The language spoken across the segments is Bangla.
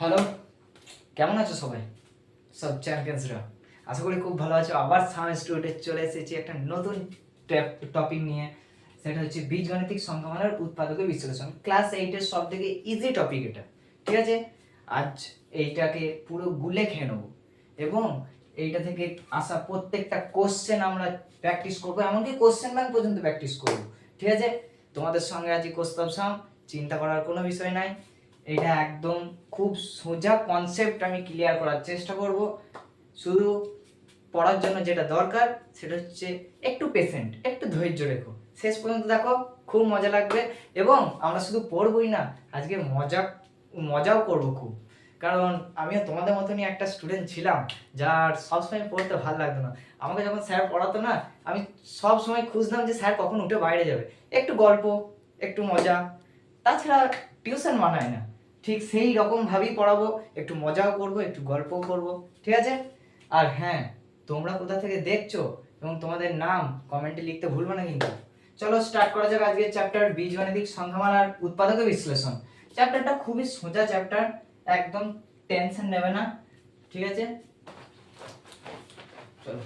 হ্যালো, কেমন আছো সবাই? সব চ্যাম্পিয়ন্সরা আশা করি খুব ভালো আছো। আবার সায়েন্স স্টুডিওতে চলে এসেছি একটা নতুন টপিক নিয়ে। সেটা হচ্ছে বীজগণিতিক সংখ্যামালার উৎপাদক ও বিশ্লেষণ। ক্লাস 8 এর সবথেকে ইজি টপিক এটা। ঠিক আছে, আজ এইটাকে পুরো গুলে খেয়ে নেবো এবং এইটা থেকে আসা প্রত্যেকটা কোশ্চেন আমরা প্র্যাকটিস করবো, এমনকি কোশ্চেন ব্যাংক পর্যন্ত প্র্যাকটিস করবো। ঠিক আছে, তোমাদের সঙ্গে আজকে কৌস্তব সাম, চিন্তা করার কোনো বিষয় নাই। এটা একদম খুব সোজা কনসেপ্ট আমি ক্লিয়ার করার চেষ্টা করব। শুধু পড়ার জন্য যেটা দরকার সেটা হচ্ছে একটু পেশেন্ট, একটু ধৈর্য রেখো, শেষ পর্যন্ত দেখো, খুব মজা লাগবে। এবং আমরা শুধু পড়বই না, আজকে মজাও করব খুব। কারণ আমিও তোমাদের মতনই একটা স্টুডেন্ট ছিলাম যার সবসময় পড়তে ভালো লাগতো না। আমাকে যখন স্যার পড়াতো না, আমি সব সময় খুঁজতাম যে স্যার কখন উঠে বাইরে যাবে, একটু গল্প, একটু মজা, তাছাড়া টিউশন মানায় না। ঠিক সেই রকম ভাবেই পড়াবো, একটু মজাও করব, একটু গল্পও করব। ঠিক আছে, আর হ্যাঁ, তোমরা কোথা থেকে দেখছো এবং তোমাদের নাম কমেন্টে লিখতে ভুলবে না কিন্তু। চলো স্টার্ট করা যাক আজকের চ্যাপ্টার বীজগণিতিক সংখ্যামালার উৎপাদক ও বিশ্লেষণ। চ্যাপ্টারটা খুবই সোজা চ্যাপ্টার, একদম টেনশন নেবে না। ঠিক আছে, চলো।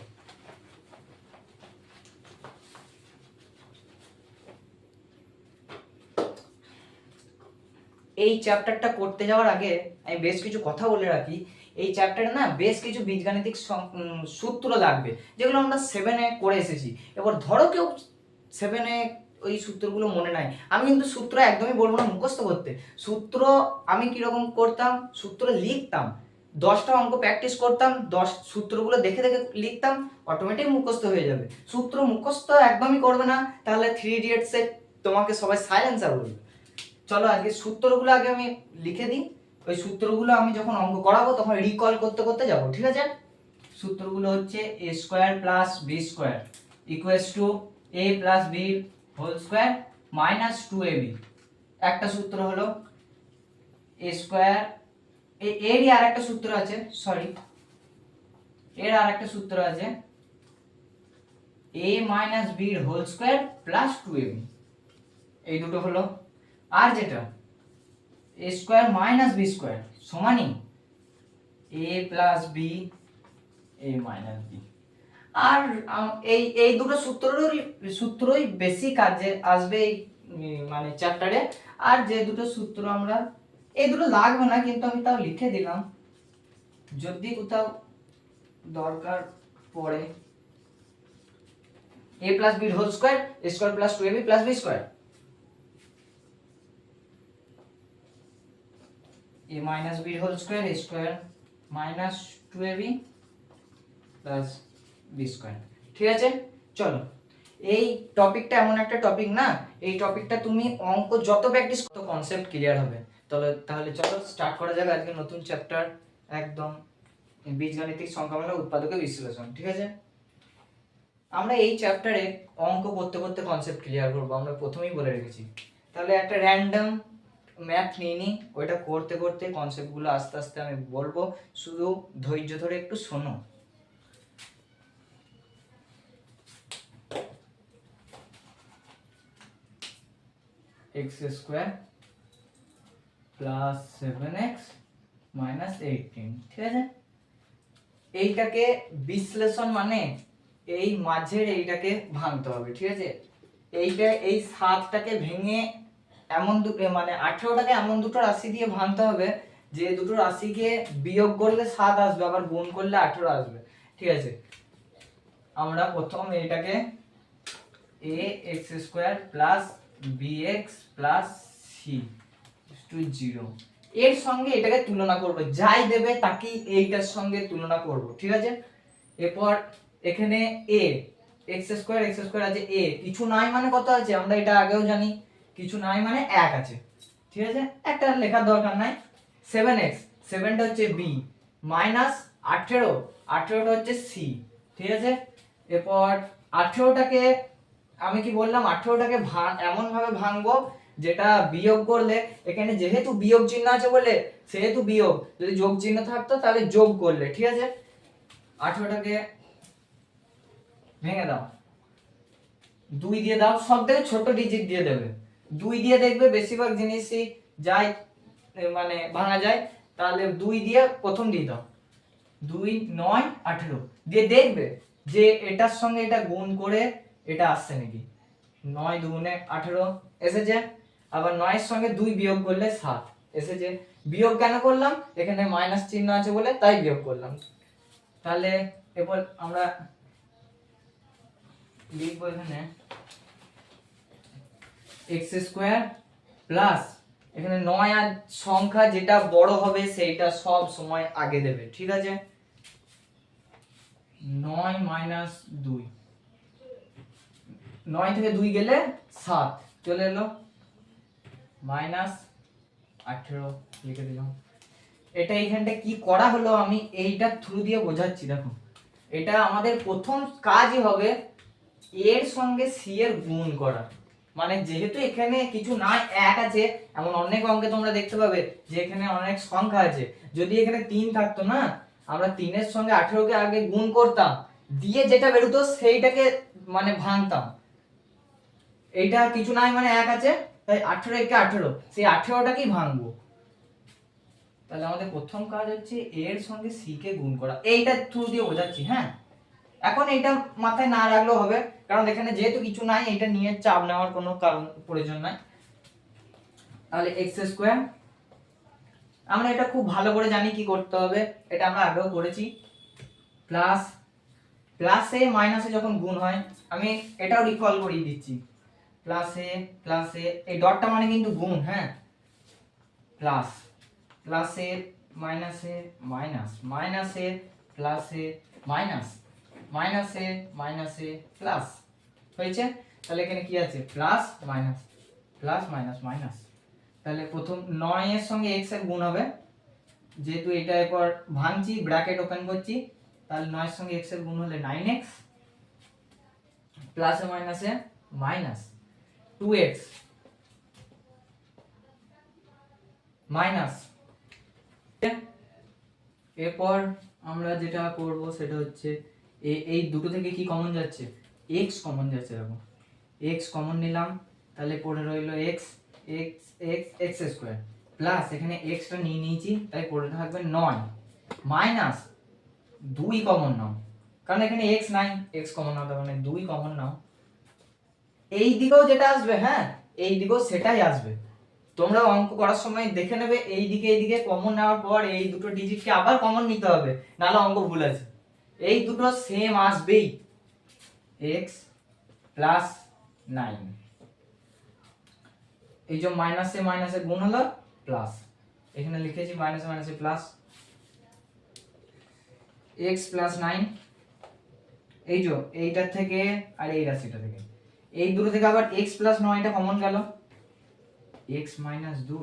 এই চ্যাপ্টারটা করতে যাওয়ার আগে আমি বেশ কিছু কথা বলে রাখি। এই চ্যাপ্টারে না বেশ কিছু বীজগাণিতিক সূত্র লাগবে, যেগুলো আমরা 7-এ করে এসেছি। এবার ধরো কেউ 7-এ ওই সূত্রগুলো মনে নাই, আমি কিন্তু সূত্র একদমই বলবো না মুখস্থ করতে। সূত্র আমি কিরকম করতাম, সূত্র লিখতাম, 10টা অঙ্ক প্র্যাকটিস করতাম, 10 সূত্রগুলো দেখে দেখে লিখতাম, অটোমেটিক মুখস্থ হয়ে যাবে। সূত্র মুখস্থ একদমই করবে না, তাহলে 3 ইডিয়টসে তোমাকে সবাই সাইলেন্সার বলবে। চলো আজকে সূত্রগুলো আগে আমি লিখে দিই, ওই সূত্রগুলো আমি যখন অঙ্ক করাবো তখন রিকল করতে করতে যাব। ঠিক আছে, সূত্রগুলো হচ্ছে a square plus b square equals to a plus b whole square minus 2ab। একটা সূত্র হলো a স্কয়ার, এরই আরেকটা সূত্র আছে, সরি, এর আরেকটা সূত্র আছে a minus b whole square plus 2ab। এই দুটো হলো। আর যেটা a square minus b square সমানই a plus b a minus b। আর এই এই দুটো সূত্রই বেশি কাজে আসবে এই মানে চ্যাপ্টারে। আর যে দুটো সূত্র আমরা, এই দুটো লাগবে না কিন্তু আমি তাও লিখে দিলাম যদি কোথাও দরকার পড়ে। a plus b whole square a square plus 2ab plus b square, a minus b whole square a square minus 2ab plus b square। ঠিক আছে, চলো। এই টপিকটা এমন একটা টপিক না, এই টপিকটা তুমি অঙ্ক যত প্র্যাকটিস করো কনসেপ্ট ক্লিয়ার হবে। তাহলে চলো স্টার্ট করা যাবে আজকে নতুন চ্যাপ্টার, একদম বীজগাণিতিক সংখ্যামালা উৎপাদক ও বিশ্লেষণ। ঠিক আছে, আমরা এই চ্যাপ্টারে অঙ্ক করতে করতে কনসেপ্ট ক্লিয়ার করবো, আমরা প্রথমেই বলে রেখেছি। তাহলে একটা র্যান্ডম ম্যাথ নিয়ে নিই, ওইটা করতে করতে কনসেপ্টগুলো আস্তে আস্তে আমি বলবো, শুধু ধৈর্য ধরে একটু শোনো। X square plus 7x minus 18। ঠিক আছে, এইটাকে বিশ্লেষণ মানে এই মাঝের এইটাকে ভাঙতে হবে। ঠিক আছে, এইটা এই 7টাকে ভেঙে এমন দুটো মানে 18টাকে এমন দুটো রাশি দিয়ে ভাঙতে হবে যে দুটো রাশিকে বিয়োগ করলে 7 আসবে, আবার গুণ করলে 18 আসবে। ঠিক আছে, আমরা প্রথম এটাকে a x square plus bx plus c to 0 এর সঙ্গে এটাকে তুলনা করব, যাই দেবে তাকেই এইটার সঙ্গে তুলনা করব। ঠিক আছে, এরপর এখানে a x স্কয়ার আছে, a কিছু নাই মানে কত আছে আমরা এটা আগেও জানি, কিছু নাই মানে 1 আছে। ঠিক আছে, একটা লেখার দরকার নাই। 7x, 7টা হচ্ছে b মাইনাস 18, 18টা হচ্ছে c। ঠিক আছে, এরপর 18টাকে আমি কি বললাম, 18টাকে এমন ভাবে ভাঙবো যেটা বিয়োগ করলে, এখানে যেহেতু বিয়োগ চিহ্ন আছে বলে সেহেতু বিয়োগ, যদি যোগ চিহ্ন থাকতো তাহলে যোগ করলে। ঠিক আছে, 18টাকে ভেঙে দাও, 2 দিয়ে দাও, সব থেকে ছোট ডিজিট দিয়ে দেবে, 2 দিয়ে দেখবে বেশিরভাগ জিনিসই যায় মানে ভাঙা যায়। তাহলে 2 দিয়ে প্রথম দিয়ে দাও, 2 9 18 দিয়ে দেখবে যে এটার সঙ্গে এটা গুণ করে এটা আসছে নাকি। 9 দুগুণে 18 এসেছে, আবার 9 এর সঙ্গে 2 বিয়োগ করলে 7 এসেছে। বিয়োগ কেন করলাম, এখানে মাইনাস চিহ্ন আছে বলে তাই বিয়োগ করলাম। তাহলে এরপর আমরা লিখবো এখানে x স্কয়ার প্লাস এখানে 9 আর সংখ্যা যেটা বড় হবে সেইটা সব সময় আগে দেবে, ঠিক আছে। 9 মাইনাস 2, 9 থেকে 2 গেলে 7 চলে এলো, মাইনাস 18 লিখে দিলাম। এটা এইখানটা কি করা হলো আমি এইটা থ্রু দিয়ে বোঝাচ্ছি। দেখো এটা আমাদের প্রথম কাজই হবে এর সঙ্গে সি এর গুণ করা। মানে যেহেতু এখানে কিছু নাই, এক আছে, এমন অনেক অঙ্কে তোমরা দেখতে পাবে যে এখানে অনেক সংখ্যা আছে, যদি এখানে 3 থাকতো না, আমরা 3 এর সঙ্গে 18 কে আগে গুণ করতাম, দিয়ে যেটা বেরোতো সেইটাকে মানে ভাঙতাম। এইটা কিছু নাই মানে এক আছে, তাই 18 একে 18, সেই 18টাকেই ভাঙবো। তাহলে আমাদের প্রথম কাজ হচ্ছে এর সঙ্গে সি কে গুণ করা, এইটা থ্রু দিয়ে বোঝাচ্ছি। হ্যাঁ, এখন এইটা মাথায় না রাখলেও হবে, কারণ এখানে যেহেতু কিছু নাই এটা নিয়ে চাপ নেওয়ার কোনো কারণ প্রয়োজন নাই। তাহলে এক্স স্কয়ার, আমরা এটা খুব ভালো করে জানি কি করতে হবে, এটা আমরা আগেও করেছি। প্লাস প্লাসে মাইনাসে যখন গুণ হয়, আমি এটাও রিকল করিয়ে দিচ্ছি, প্লাসে এই ডটটা মানে কিন্তু গুণ। হ্যাঁ, প্লাস প্লাসে মাইনাসে মাইনাস, মাইনাসে প্লাসে মাইনাস, মাইনাসে মাইনাসে প্লাস হয়েছে। তাহলে এখানে কি আছে, plus minus plus minus minus. তাহলে প্রথম 9 এর সঙ্গে x এর গুণ হবে, যেহেতু এটা এরপর ভাঙছি ব্র্যাকেট ওপেন করছি, তাহলে 9 এর সঙ্গে x এর গুণ হলে 9x প্লাসে মাইনাসে মাইনাস 2x মাইনাস। এরপর আমরা যেটা করব সেটা হচ্ছে এই দুটো থেকে কি কমন যাচ্ছে, x কমন যাচ্ছে। দেখো x কমন নিলাম, তাহলে পড়ে রইল x স্কয়ার প্লাস এখানে x টা নিয়ে নিয়েছি তাই পড়ে থাকবে 9 মাইনাস 2 কমন নাও, কারণ এখানে x নাই, x কমন নাও, তার মানে 2 কমন নাও। এই দিকেও যেটা আসবে, হ্যাঁ এই দিকেও সেটাই আসবে। তোমরা অঙ্ক করার সময় দেখে নেবে এই দিকে কমন নেওয়ার পর এই দুটো ডিজিটকে আবার কমন নিতে হবে, নাহলে অঙ্ক ভুল আছে। এই দুটো সেম আসবেই, x প্লাস 9, এই যে মাইনাসে মাইনাসে গুণ হলো প্লাস, এখানে লিখেছি মাইনাসে মাইনাসে প্লাস, x প্লাস 9, এই যে এইটার থেকে আর এই রাশিটা থেকে, এই দুটো থেকে আবার x প্লাস 9টা কমন গেল, x মাইনাস 2।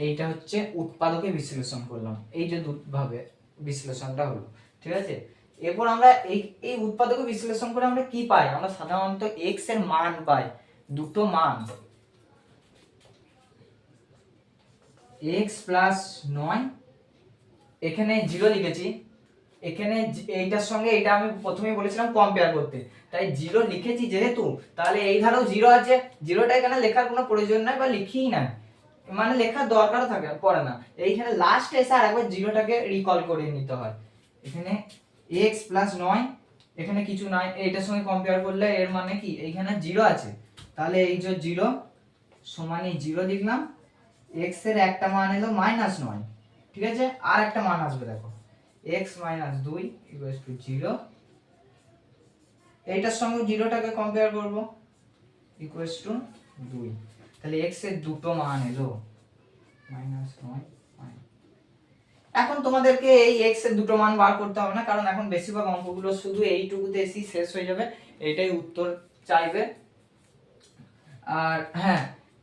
এইটা হচ্ছে উৎপাদকে বিশ্লেষণ করলাম, এই যে দুভাবে বিশ্লেষণটা হলো, ঠিক আছে। এরপর আমরা এই উৎপাদকে বিশ্লেষণ করে আমরা কি পাই, আমরা সাধারণত x এর মান পাই, দুটো মান, x প্লাস 9, এখানে 0 লিখেছি, এখানে এইটার সঙ্গে এটা আমি প্রথমেই বলেছিলাম কম্পেয়ার করতে, তাই 0 লিখেছি যেহেতু, তাহলে এই ধারেও 0 আছে, 0টা এখানে লেখার কোনো প্রয়োজন নাই বা লিখিই না, মানে লেখার দরকারও থাকে পড়ে না। এইখানে লাস্টে এসে আরেকবার 0টাকে রিকল করে নিতে হয়। এখানে x প্লাস 9, এখানে কিছু নাই, এইটার সঙ্গে কম্পেয়ার করলে এর মানে কি এইখানে 0 আছে, তাহলে এই যে 0 সমান এই 0 লিখলাম, x এর একটা মান এলো মাইনাস 9, ঠিক আছে, আর একটা মান আসবে দেখো x মাইনাস 2 ইকুয়ালস টু 0, এইটার সঙ্গে 0টাকে কম্পেয়ার করব ইকুয়ালস টু 2, তাহলে x এর দুটো মান এলো মাইনাস 9। এখন তোমাদেরকে এই x এর দুটো মান বার করতে হবে না, কারণ এখন বেশিরভাগ অঙ্কগুলো শুধু এইটুকুতে এসেই শেষ হয়ে যাবে, এটাই উত্তর চাইবে। আর হ্যাঁ,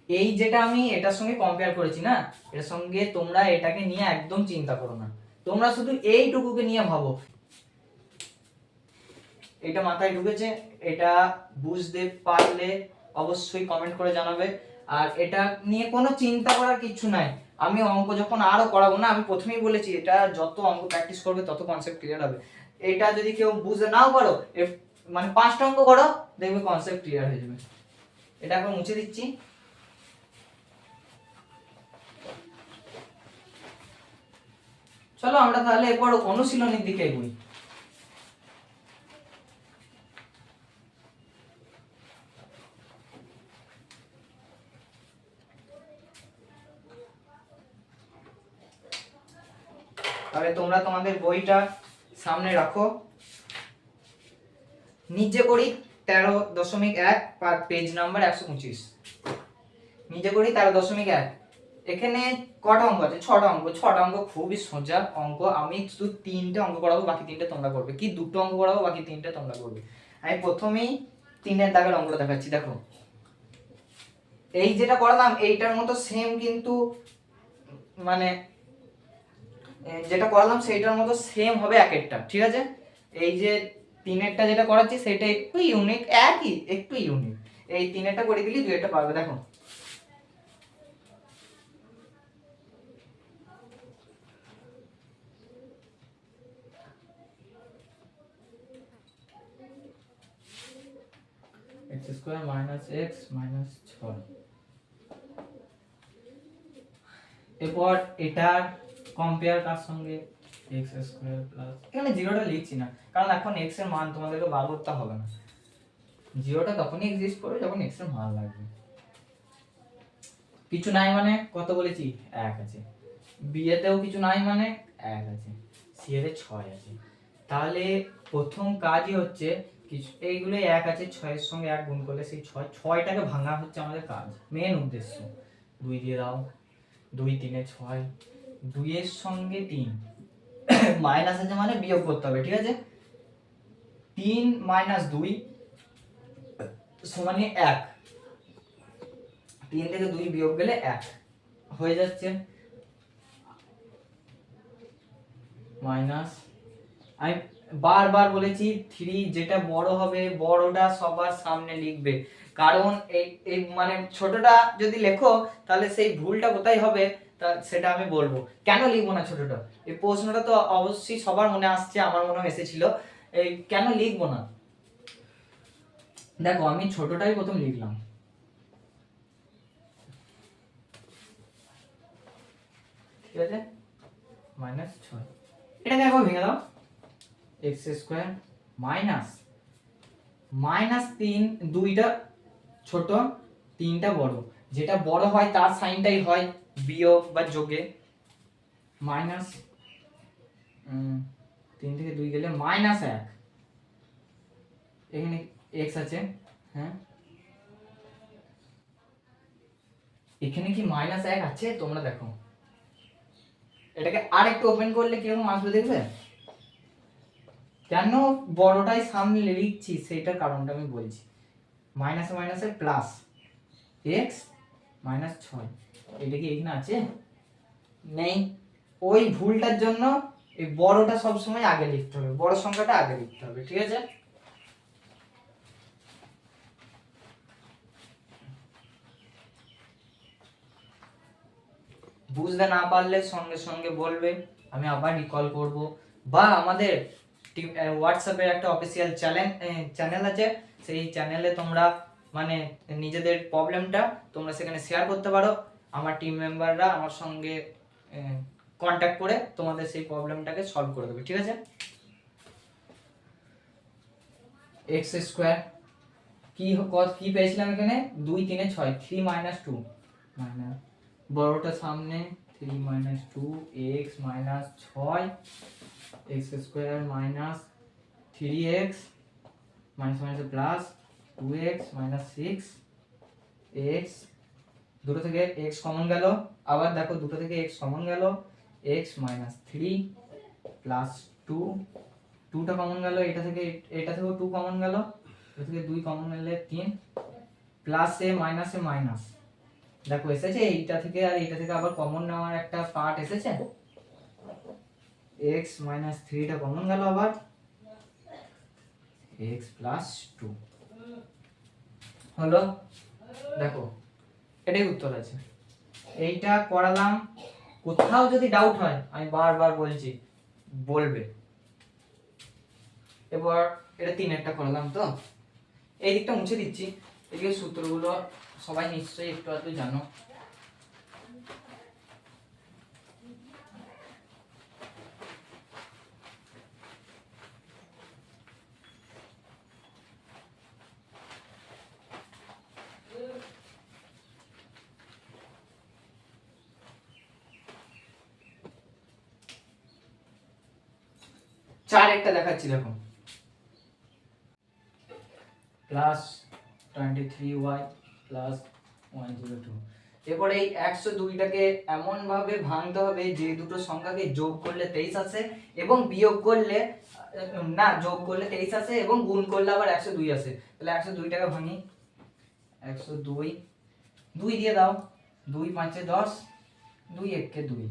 এই যেটা আমি এটার সঙ্গে কম্পেয়ার করেছি না, এর সঙ্গে তোমরা এটাকে নিয়ে একদম চিন্তা করো না, তোমরা শুধু এইটুকুকে নিয়ে ভাবো। এটা মাথায় ঢুকেছে, এটা বুঝতে পারলে অবশ্যই কমেন্ট করে জানাবে। আর এটা নিয়ে কোনো চিন্তা করার কিছু নাই, আমি অঙ্ক যখন আরো করাবো না, আমি প্রথমেই বলেছি এটা যত অঙ্ক প্র্যাকটিস করবে তত কনসেপ্ট ক্লিয়ার হবে। এটা যদি কেউ বুঝতে নাও পারো, মানে 5টা অঙ্ক করো, দেখবে কনসেপ্ট ক্লিয়ার হয়ে যাবে। এটা এখন মুছে দিচ্ছি। চলো আমরা তাহলে এরপর অনুশীলনীর দিকে এগোই। তাহলে তোমরা তোমাদের বইটা সামনে রাখো, নিচে করি 13.1 পার পেজ নাম্বার 125। নিচে করি 13.1। এখানে কটা অঙ্ক আছে? 6টা অঙ্ক। 6টা অঙ্ক খুবই সোজা অঙ্ক। আমি শুধু 3টে অঙ্ক করাবো, বাকি 3টে তোমরা করবে। কি 2টো অঙ্ক করাবো, বাকি 3টে তোমরা করবে। আমি প্রথমেই 3-এর দাগের অঙ্কটা দেখাচ্ছি। দেখো এই যেটা করলাম এইটার মতো সেম, কিন্তু মানে যেটা করালাম সেইটার মতো সেম হবে এক একটা, ঠিক আছে? এই যে 3-এরটা যেটা করাচ্ছি সেটা একটু ইউনিক, একই একটু ইউনিক। এই 3-এরটা করে দিলি 2-এরটা পারবে। দেখো x² - x - 6। এরপর এটার কম্পেয়ার কার সঙ্গে? x² প্লাস, এখানে জিরোটা লিখছি না কারণ এখন x এর মান তোমাদেরকে বার করতে হবে না। জিরোটা তখনই এক্সিস্ট করবে যখন x এর মান লাগবে। কিছু নাই মানে কত বলেছি? 1 আছে। b এতেও কিছু নাই মানে 1 আছে। c এতে 6 আছে। তাহলে প্রথম কাজই হচ্ছে কিছু এইগুলো 1 আছে, 6 এর সঙ্গে 1 গুণ করলে সেই 6টাকে ভাঙা হচ্ছে আমাদের কাজ, মেন উদ্দেশ্য। 2 দিয়ে দাও, 2 3 এ 6, 2 এর সঙ্গে 3 মাইনাস আছে মানে বিয়োগ করতে হবে, ঠিক আছে? 3 - 2 সমান 1। 3 থেকে 2 বিয়োগ গেলে 1 হয়ে যাচ্ছে। মাইনাস, আমি বারবার বলেছি 3 যেটা বড় হবে বড়টা সবার সামনে লিখবে, কারণ এই মানে ছোটটা যদি লেখো তাহলে সেই ভুলটা কোথায় হবে তা সেটা আমি বলবো। কেন লিখবো না ছোটটা? এই প্রশ্নটা তো অবশ্যই সবার মনে আসছে, আমার মনেও এসেছিল। এই কেন লিখবো না? দেখো আমি ছোটটাই প্রথম লিখলাম, ঠিক আছে? -6, এটাকে একবার ভেঙে দাও। x² -3, 2টা ছোট 3টা বড়, যেটা বড় হয় তার সাইনটাই হয় বিয়োগ বা যোগে। মাইনাস 3 থেকে 2 গেলে -1, এখানে x আছে, হ্যাঁ এখানে কি -1 আছে? তোমরা দেখো এটাকে আরেকটু ওপেন করলে কিরকম আসবে দেখবে। কেন বড়টাই সামনে লিখছি সেটার কারণটা আমি বলছি। মাইনাসে মাইনাসে প্লাস x -6, এটা কি এখানে আছে? নেই। ওই ভুলটার জন্য এই বড়টা সবসময় আগে লিখতে হবে, বড় সংখ্যাটা আগে লিখতে হবে, ঠিক আছে? বুঝতে না পারলে সঙ্গে সঙ্গে বলবে, আমি আবার রিকল করব। বা আমাদের হোয়াটসঅ্যাপে একটা অফিসিয়াল চ্যানেল আছে, সেই চ্যানেলে তোমরা মানে নিজেদের প্রবলেমটা তোমরা সেখানে শেয়ার করতে পারো। আমার টিম মেম্বাররা আমার সঙ্গে কন্ট্যাক্ট করে তোমাদের সেই প্রবলেমটাকে সলভ করে দেবে, ঠিক আছে? x² কি পেয়েছিলাম এখানে? 2 3 এ 6, 3 - 2 মাইনাস বড়টা সামনে 3 - 2 x - 6, x² -3x minus plus 2x - 6 x, দুটো থেকে x কমন গেল, আবার দেখো দুটো থেকে x কমন গেল, x - 3 প্লাস 2, 2টা কমন গেল, এটা থেকেও 2 কমন গেল, এটা থেকে 2 কমন গেলে 3 প্লাস এ মাইনাস দেখো এসেছে, এইটা থেকে আর এইটা থেকে আবার কমন নেওয়ার একটা পার্ট এসেছে। x - 3টা কমন গেল, আবার x + 2 হলো। দেখো এটাই উত্তর আছে। এইটা করালাম। কোথাও যদি ডাউট হয় আমি বারবার বলছি বলবে। এবার এটা 3-একটা করলাম তো, এই দিকটা মুছে দিচ্ছি। এদিকে সূত্রগুলো সবাই নিশ্চয়ই একটু আধটু জানো। 4 একটা দেখাচ্ছি দেখো, প্লাস 23y প্লাস 102। এরপরে এই 102টাকে এমন ভাবে ভাঙতে হবে যে দুটো সংখ্যাকে যোগ করলে 23 আসে এবং বিয়োগ করলে যোগ করলে 23 আসে এবং গুণ করলে আবার 102 আসে। তাহলে 102টাকে ভাঙি, 102 2 দিয়ে দাও, 2 5 10, 2 1 কে 2,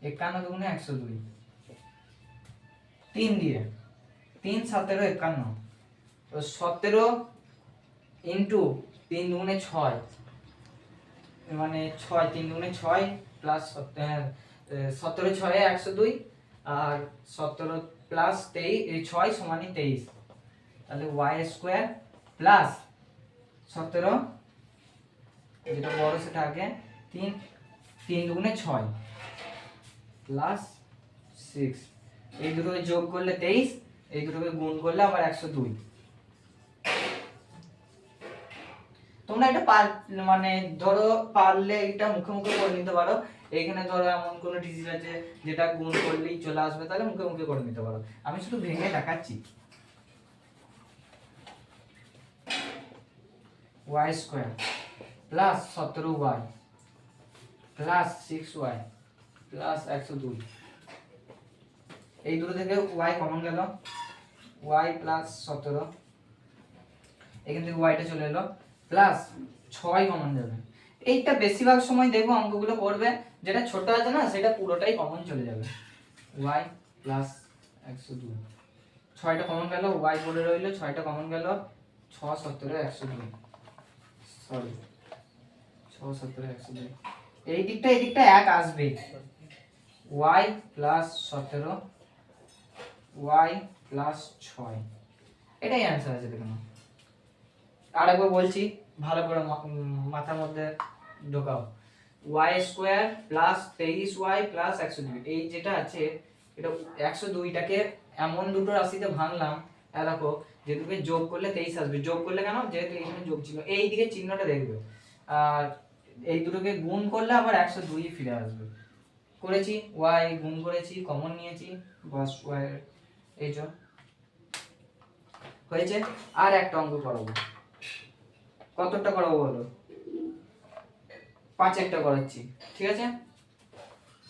51 দুগুণে 102, 3 দিয়ে 3 17 51, তো 17 ইন্টু 3 দুগুণে 6, মানে 6 3 দুগুণে 6 প্লাস 17 6 102 আর 17 প্লাস 6 সমান 23, তাহলে y স্কয়ার প্লাস 17 যেটা বড় সেটা আগে 3 3 দুগুণে 6 প্লাস 6, এই দুটোকে যোগ করলে 23, এই দুটোকে গুণ করলে আবার 102। তোমরা এটা মানে ধরো পারলে এটা মুখে মুখে করে নিতে পারো। এখানে ধরো এমন কোন ডিজিট আছে যেটা গুণ করলেই চলে আসবে, তাহলে মুখে মুখে করে নিতে পারো, আমি শুধু ভেঙে দেখাচ্ছি। y square plus 17y plus 6y plus 102, এই দুটো থেকে y কমন গেল, y প্লাস 17, এখান থেকে y টা চলে এলো, প্লাস 6 কমন যাবে। এইটা বেশিরভাগ সময় দেখবো অঙ্কগুলো করবে যেটা ছোট আছে না সেটা পুরোটাই কমন চলে যাবে, y প্লাস 102, 6টা কমন গেল, y পড়ে রইলো, 6টা কমন গেল, 6 17 102, সরি 6 17 102, এই দিকটা 1 আসবে, y প্লাস 17 y প্লাস 6, এটাই অ্যান্সার আছে দেখুন। আরেকবার বলছি ভালো করে মাথার মধ্যে ঢোকাও, y square plus 23y plus 102, এই যেটা আছে এটা 102টাকে এমন দুটো রাশিতে ভাঙলাম, দেখো যে দুটোকে যোগ করলে 23 আসবে, যোগ করলে কেন, যেহেতু এখানে যোগ ছিল এই দিকে চিহ্নটা দেখবে, আর এই দুটোকে গুণ করলে আবার 102 ফিরে আসবে। করেছি, y গুণ করেছি, কমন নিয়েছি, বাস y এই যে হয়েছে। আর একটা অঙ্ক করাবো, কতটা করাবো বলো, 5 করাচ্ছি, ঠিক আছে?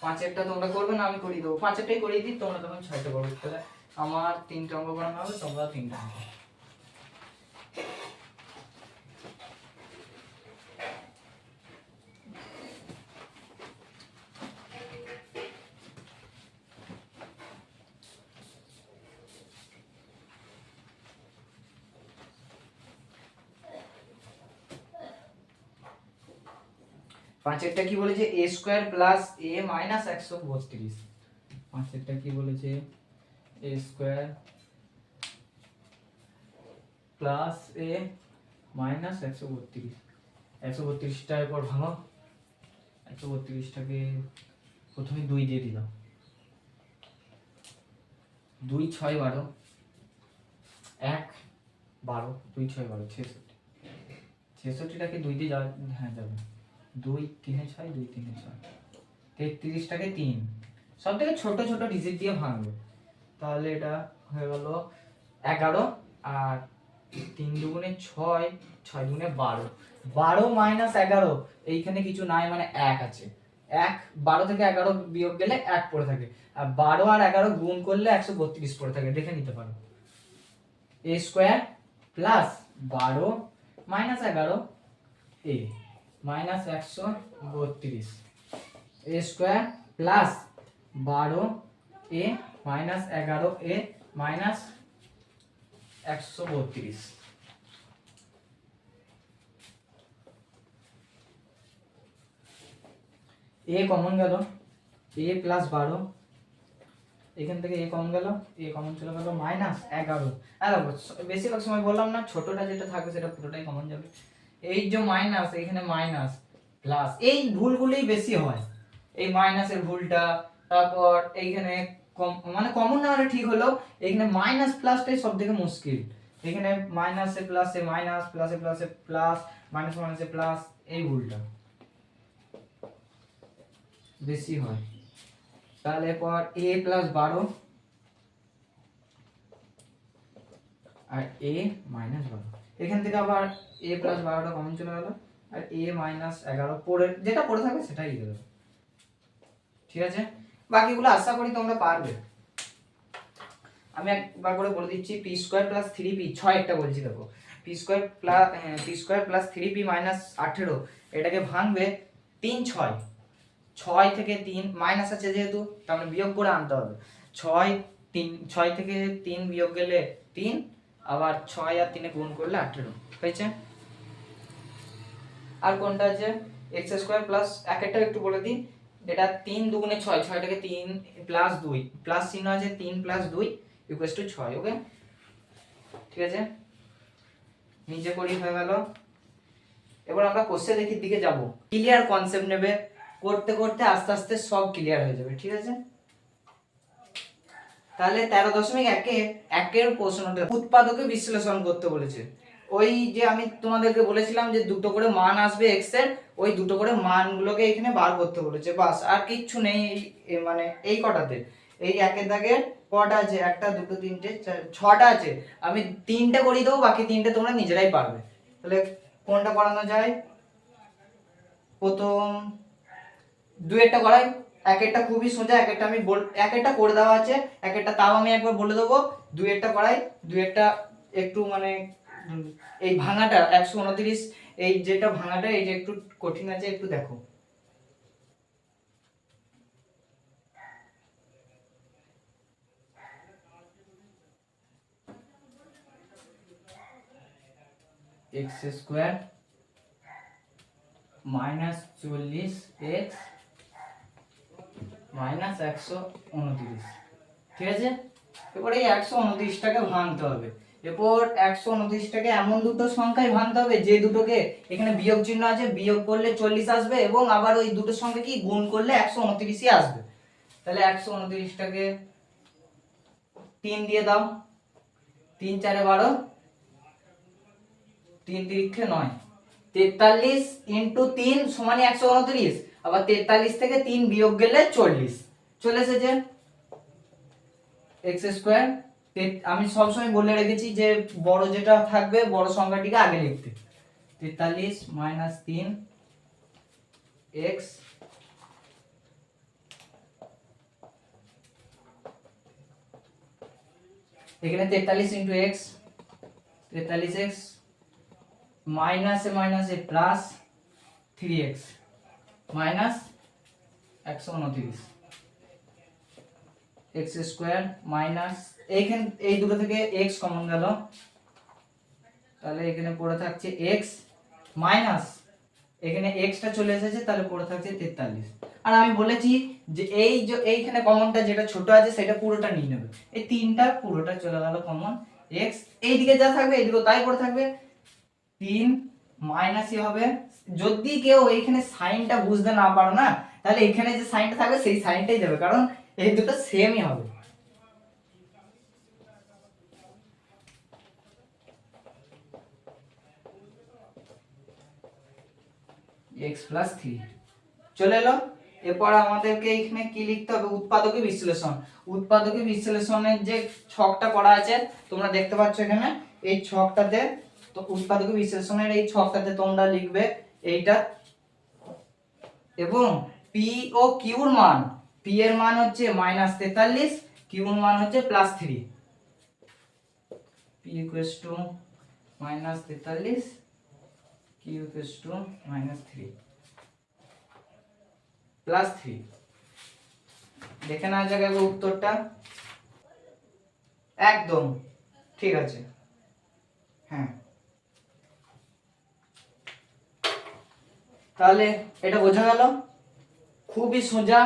5 তোমরা করবে না আমি করিয়ে দেবো, 5টাই করিয়ে দিই, তোমরা তখন 6টা করবে, তাহলে আমার 3টে অঙ্ক করানো হবে, তোমরা 3টা অঙ্ক। পাঁচেরটা কি বলেছে, a square plus a minus 132, পাঁচেরটা কি বলেছে, a square plus a minus 132, 132টার পর ভাঙো, 132টাকে প্রথমে 2 দিয়ে দিলাম, 2 6 12, 1 12, 2 6 12 66, 66টাকে 2 দিয়ে যাবে, হ্যাঁ যাবে, 2 3 6, 2 3 6, 33টাকে 3, সব থেকে ছোট ছোট ডিজিট দিয়ে ভাঙবে, তাহলে এটা হয়ে গেল 11, আর 3 দুগুণে 6, 6 দুগুণে 12, 12 মাইনাস 11 এইখানে কিছু নাই মানে 1 আছে, 1 12 থেকে 11 বিয়োগ গেলে 1 পড়ে থাকে, আর 12 আর 11 গুণ করলে 132 পড়ে থাকে, দেখে নিতে পারো। a square plus 12 minus 11 a minus 132, a square plus 12 a minus 11 a minus 132, a common গেল, a প্লাস 12, এখান থেকে a কমন গেল, a কমন চলে গেল মাইনাস 11, বেশিরভাগ সময় বললাম না ছোটটা যেটা থাকবে সেটা পুরোটাই কমন যাবে, এই যে মাইনাস এখানে মাইনাস প্লাস, এই ভুলগুলোই বেশি হয়, এই মাইনাসের ভুলটা, তারপর এইখানে মানে কমন না হলে ঠিক হলো, এখানে মাইনাস প্লাসটাই সবথেকে মুশকিল, এখানে মাইনাসে প্লাসে মাইনাস, প্লাসে প্লাসে প্লাস, মাইনাস মাইনাসে প্লাস, এই ভুলটা বেশি হয়। তাহলে পর a প্লাস 12 আর a মাইনাস 12, এখান থেকে আবার a প্লাস 12টা কমন চলে গেল, আর a মাইনাস 11 পড়ে যেটা পড়ে থাকবে সেটাই লিখে দেবো। ঠিক আছে, বাকিগুলো আশা করি তোমরা পারবে। আমি একবার করে বলে দিচ্ছি, পি স্কোয়ার প্লাস 3p, 6 একটা বলছি দেখো, P square plus 3p minus 18, এটাকে ভাঙবে 3 6, 6 থেকে 3 মাইনাস আছে যেহেতু তার মানে বিয়োগ করে আনতে হবে। 6 থেকে 3 বিয়োগ গেলে 3, আবার 6 আর 3 গুণ করলে 18 হয়েছে। আর কোনটা আছে, এক্স স্কোয়ার প্লাস, একটা একটু বলে দিই, এটা 3 দুগুণে 6, 6টাকে 3 প্লাস 2 প্লাস চিহ্ন আছে, 3 প্লাস 2 ইকুয়ালস টু 6। ওকে, ঠিক আছে, নিচে করি হয়ে গেল। এবার আমরা কোশ্চেন দেখির দিকে যাব। ক্লিয়ার কনসেপ্ট নেবে, করতে করতে আস্তে আস্তে সব ক্লিয়ার হয়ে যাবে। ঠিক আছে, তাহলে 13.1 প্রশ্নটা উৎপাদকে বিশ্লেষণ করতে বলেছে। ওই যে আমি তোমাদেরকে বলেছিলাম যে দুটো করে মান আসবে x এর, ওই দুটো করে মানগুলোকে এখানে বার করতে বলেছে, বাস আর কিচ্ছু নেই। মানে এই কটাতে, এই একের দাগের কটা আছে, 1 2 3 4 6টা আছে, আমি 3টে করিয়ে দেবো, বাকি 3টে তোমরা নিজেরাই পারবে। তাহলে কোনটা করানো যায়, প্রথম দুয়েরটা করাই। এক একটা খুবই সোজা, এক একটা আমি এক একটা করে দেওয়া আছে, এক একটা তাও আমি একবার বলে দেবো। দুয়েরটা করাই, দুয়েরটা একটু মানে এই ভাঙাটা 129, এই যেটা ভাঙাটা এই যে একটু কঠিন আছে, একটু দেখো। X square minus 40x minus 129, ঠিক আছে। এবার এই 129টাকে ভাঙতে হবে। এরপর 129টাকে এমন দুটো সংখ্যায় ভাঙতে হবে যে দুটোকে এখানে বিয়োগ চিহ্ন আছে, বিয়োগ করলে 40 আসবে, এবং আবার ওই দুটো সংখ্যা কি গুণ করলে 129ই আসবে। তাহলে 129টাকে 3 দিয়ে দাও, 3 4 12, 3 3 9, 43 ইন্টু 3 সমান 129, আবার 43 থেকে 3 বিয়োগ গেলে 40 চলে এসেছে। এক্স স্কোয়ার, আমি সবসময় বলে রেখেছি যে বড় যেটা থাকবে বড় সংখ্যাটিকে আগে লিখতে। 43 মাইনাস 3 এক্স, এখানে 43 ইন্টু এক্স, 43x মাইনাসে মাইনাসে plus 3x minus 129, x square minus, এইখানে এই দুটো থেকে x কমন গেল, তাহলে এখানে পড়ে থাকছে x মাইনাস, এখানে x টা চলে এসেছে, তাহলে পড়ে থাকছে 43। আর আমি বলেছি যে এই যে এইখানে কমনটা যেটা ছোট আছে সেটা পুরোটা নিয়ে নেবে, এই তিনটা পুরোটা চলে গেল কমন, x এইদিকে যা থাকবে এইদিকে তাই পড়ে থাকবে, 3 মাইনাসই হবে। যদি কেউ এইখানে সাইনটা বুঝতে না পারো না, তাহলে এখানে যে সাইনটা থাকবে সেই সাইনটাই দেবে, কারণ এই দুটো সেমই হবে। x প্লাস 3 চলে এলো। এরপর আমাদেরকে এখানে কি লিখতে হবে, উৎপাদকে বিশ্লেষণ। উৎপাদকে বিশ্লেষণের যে ছকটা করা আছে তোমরা দেখতে পাচ্ছ এখানে, এই ছকটাতে, তো উৎপাদকে বিশ্লেষণের এই ছকটাতে তোমরা লিখবে এইটা, এবং পি ও কিউর মান, পি এর মান হচ্ছে -43, কিউর মান হচ্ছে +3, P equals to -43, Q equals to -3 +3। দেখে না জায়গায় উত্তরটা একদম ঠিক আছে। হ্যাঁ, তাহলে এটা বোঝা গেল, খুবই সোজা।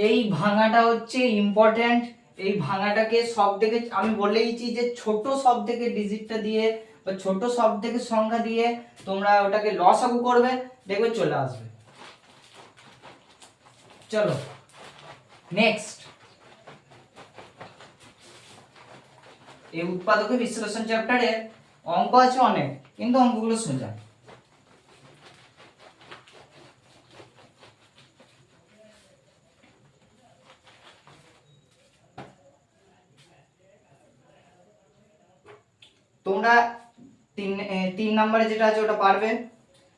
এই ভাঙাটা হচ্ছে ইম্পর্টেন্ট, এই ভাঙাটাকে সব থেকে আমি বলেইছি যে ছোট সব থেকে ডিজিটটা দিয়ে বা ছোট সব থেকে সংখ্যা দিয়ে তোমরা ওটাকে লসাগু করবে, দেখবে চলে আসবে। চলো নেক্সট, এই উৎপাদকে বিশ্লেষণ চ্যাপ্টারে অঙ্ক আছে অনেক, কিন্তু অঙ্কগুলো সোজা। তো তোমরা 3 নম্বরে যেটা আছে ওটা পারবে।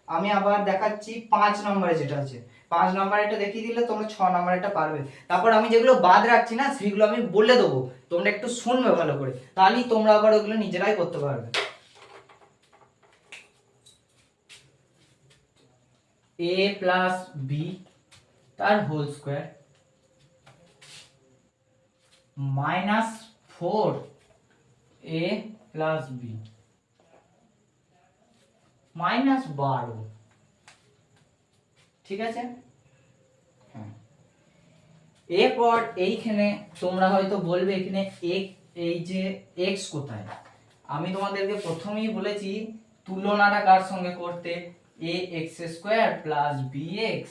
আমি আবার দেখাচ্ছি 5 নম্বরে যেটা আছে, 5 নম্বরেটা দেখিয়ে দিলে তোমরা 6 নম্বরেটা পারবে। তারপর আমি যেগুলো বাদ রাখছি না সেগুলো আমি বলে দেবো, তোমরা একটু শুনবে ভালো করে, তাহলেই তোমরা আবার ওগুলো নিজেরাই করতে পারবে। a প্লাস বি তার whole square minus 4a plus B minus 12, ঠিক আছে। হ্যাঁ, এরপর এইখানে তোমরা হয়তো বলবে এখানে এই যে x কোথায়, আমি তোমাদেরকে প্রথমেই বলেছি তুলনাটা কার সঙ্গে করতে, ax square plus bx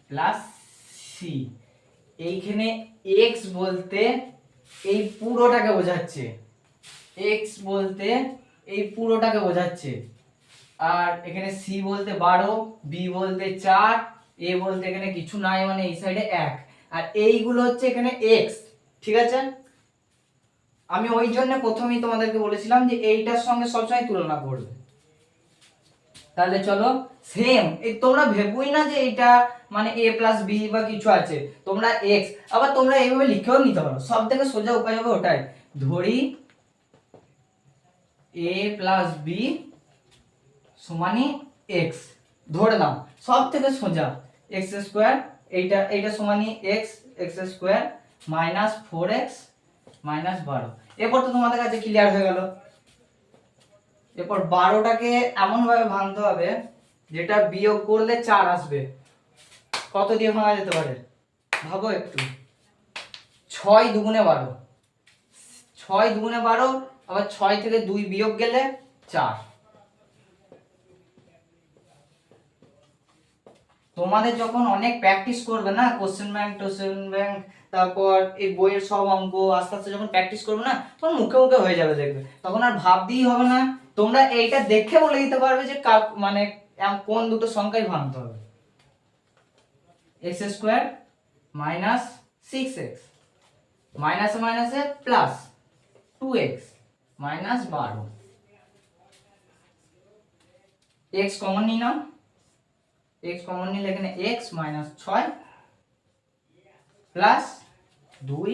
plus c। এইখানে x বলতে এই পুরোটাকে বোঝাচ্ছে, x বলতে এই পুরোটাকে বোঝাচ্ছে, আর এখানে c বলতে 12, b বলতে 4, a বলতে এখানে কিছু নাই মানে এই সাইডে 1, আর এইগুলো হচ্ছে এখানে x, ঠিক আছে। আমি ওই জন্য প্রথমেই তোমাদেরকে বলেছিলাম যে এইটার সঙ্গে সবসময় তুলনা করবে। তাহলে চলো সেম, এই তোমরা ভেবোই না যে এটা মানে a প্লাস b বা কিছু আছে, তোমরা x আবার তোমরা এইভাবে লিখেও নিতে পারো, সব থেকে সোজা উপায় হবে ওটাই। ধরি a প্লাস b সমানই x, ধরে নাও সব থেকে সোজা x স্কয়ার, এইটা সমানই x square minus 4x minus 12। এরপর তো তোমাদের কাছে ক্লিয়ার হয়ে গেল। এরপর 12টাকে এমন ভাবে ভাঙতে হবে যেটা বিয়োগ করলে 4 আসবে। কত দিয়ে ভাঙা যেতে পারে ভাবো একটু, 6 দুগুণে 12, 6 দুগুণে 12, আবার 6 থেকে 2 বিয়োগ গেলে 4। তোমাদের যখন অনেক প্র্যাকটিস করবে না কোশ্চেন ব্যাংক তারপর এই বইয়ের সব অঙ্ক আস্তে আস্তে যখন প্র্যাকটিস করবে না তখন মুখে মুখে হয়ে যাবে, দেখবে তখন আর ভাবতেই হবে না, তোমরা এইটা দেখে বলে দিতে পারবে যে মানে কোন দুটো সংখ্যাই ভাঙতে হবে। x স্কয়ার মাইনাস 6x মাইনাসে মাইনাসে plus 2x minus 12, x common নিই নাও, x কমন নিলে এখানে x minus 6 plus 2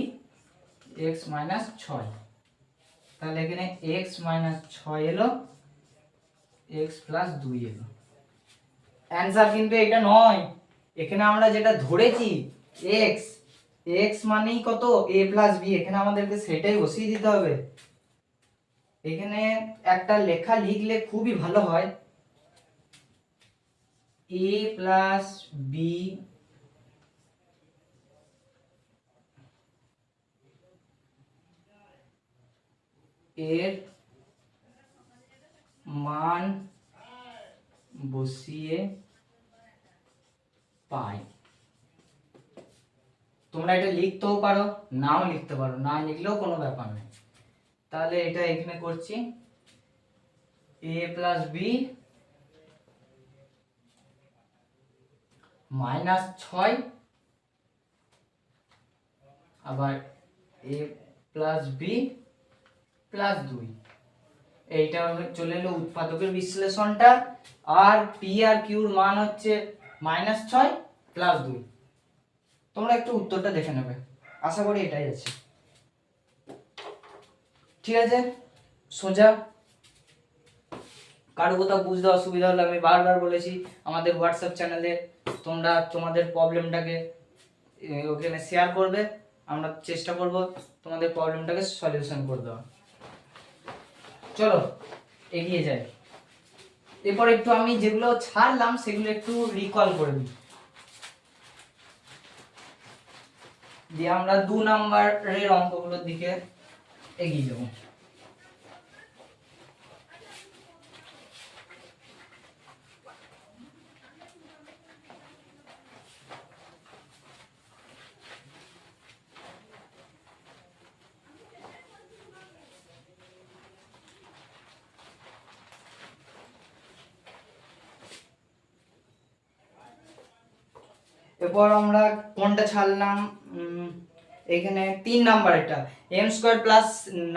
x minus 6, তাহলে এখানে x মাইনাস 6 এলো, x প্লাস 2 এলো। অ্যানসার কিন্তু এটা নয়, এখানে আমরা যেটা ধরেছি x, x মানেই কত a প্লাস b, এখানে আমাদেরকে সেটাই বসিয়ে দিতে হবে। এখানে একটা লেখা লিখলে খুবই ভালো হয়, a প্লাস b এর মান বসিয়ে পাই। তোমরা এটা লিখতেও পারো নাও লিখতে পারো, না লিখলেও কোনো ব্যাপার নেই। তাহলে এটা এখানে করছি a প্লাস বি মাইনাস 6 আবার a প্লাস বি প্লাস 2, এইটা চলে এলো উৎপাদকের বিশ্লেষণটা, আর পি আর কিউর মান হচ্ছে মাইনাস 6 প্লাস 2। তোমরা একটু উত্তরটা দেখে নেবে, আশা করি এটাই আছে, ঠিক আছে সোজা। কারো কোথাও বুঝতে অসুবিধা হলে আমি বারবার বলেছি আমাদের হোয়াটসঅ্যাপ চ্যানেলে তোমরা তোমাদের প্রবলেমটাকে ওখানে শেয়ার করবে, আমরা চেষ্টা করব তোমাদের প্রবলেমটাকে সলিউশন করে দেওয়া। চলো এগিয়ে যাই। এরপর একটু আমি যেগুলো ছাড়লাম সেগুলো একটু রিকল করে দিই, দিয়ে আমরা 2 নম্বরের অঙ্কগুলোর দিকে এগিয়ে যাব। এরপর আমরা কোনটা ছাড়লাম, এখানে 3 নাম্বার এটা m square plus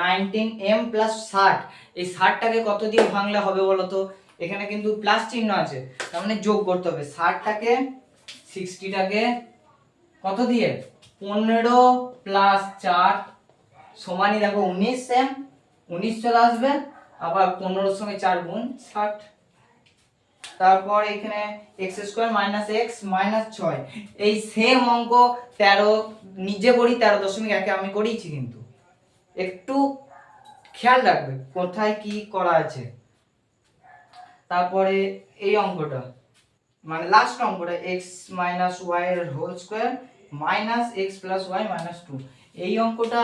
19m plus 60, এই 60টাকে কত দিয়ে ভাঙলে হবে বলো তো? এখানে কিন্তু প্লাস চিহ্ন আছে, তার মানে যোগ করতে হবে। 60টাকে 60টাকে কত দিয়ে 15 প্লাস 4 সমানই দেখো 19, সেম 19 চলে আসবে, আবার 15 এর সঙ্গে 4 গুণ 60। তারপর এখানে x square minus x minus 6, এই সেম অঙ্ক 13 নিজে করি 13.1 আমি করিয়েছি, কিন্তু একটু খেয়াল রাখবে কোথায় কি করা আছে। তারপরে এই অঙ্কটা মানে লাস্ট অঙ্কটা x মাইনাস y এর whole square minus x plus y minus 2, এই অঙ্কটা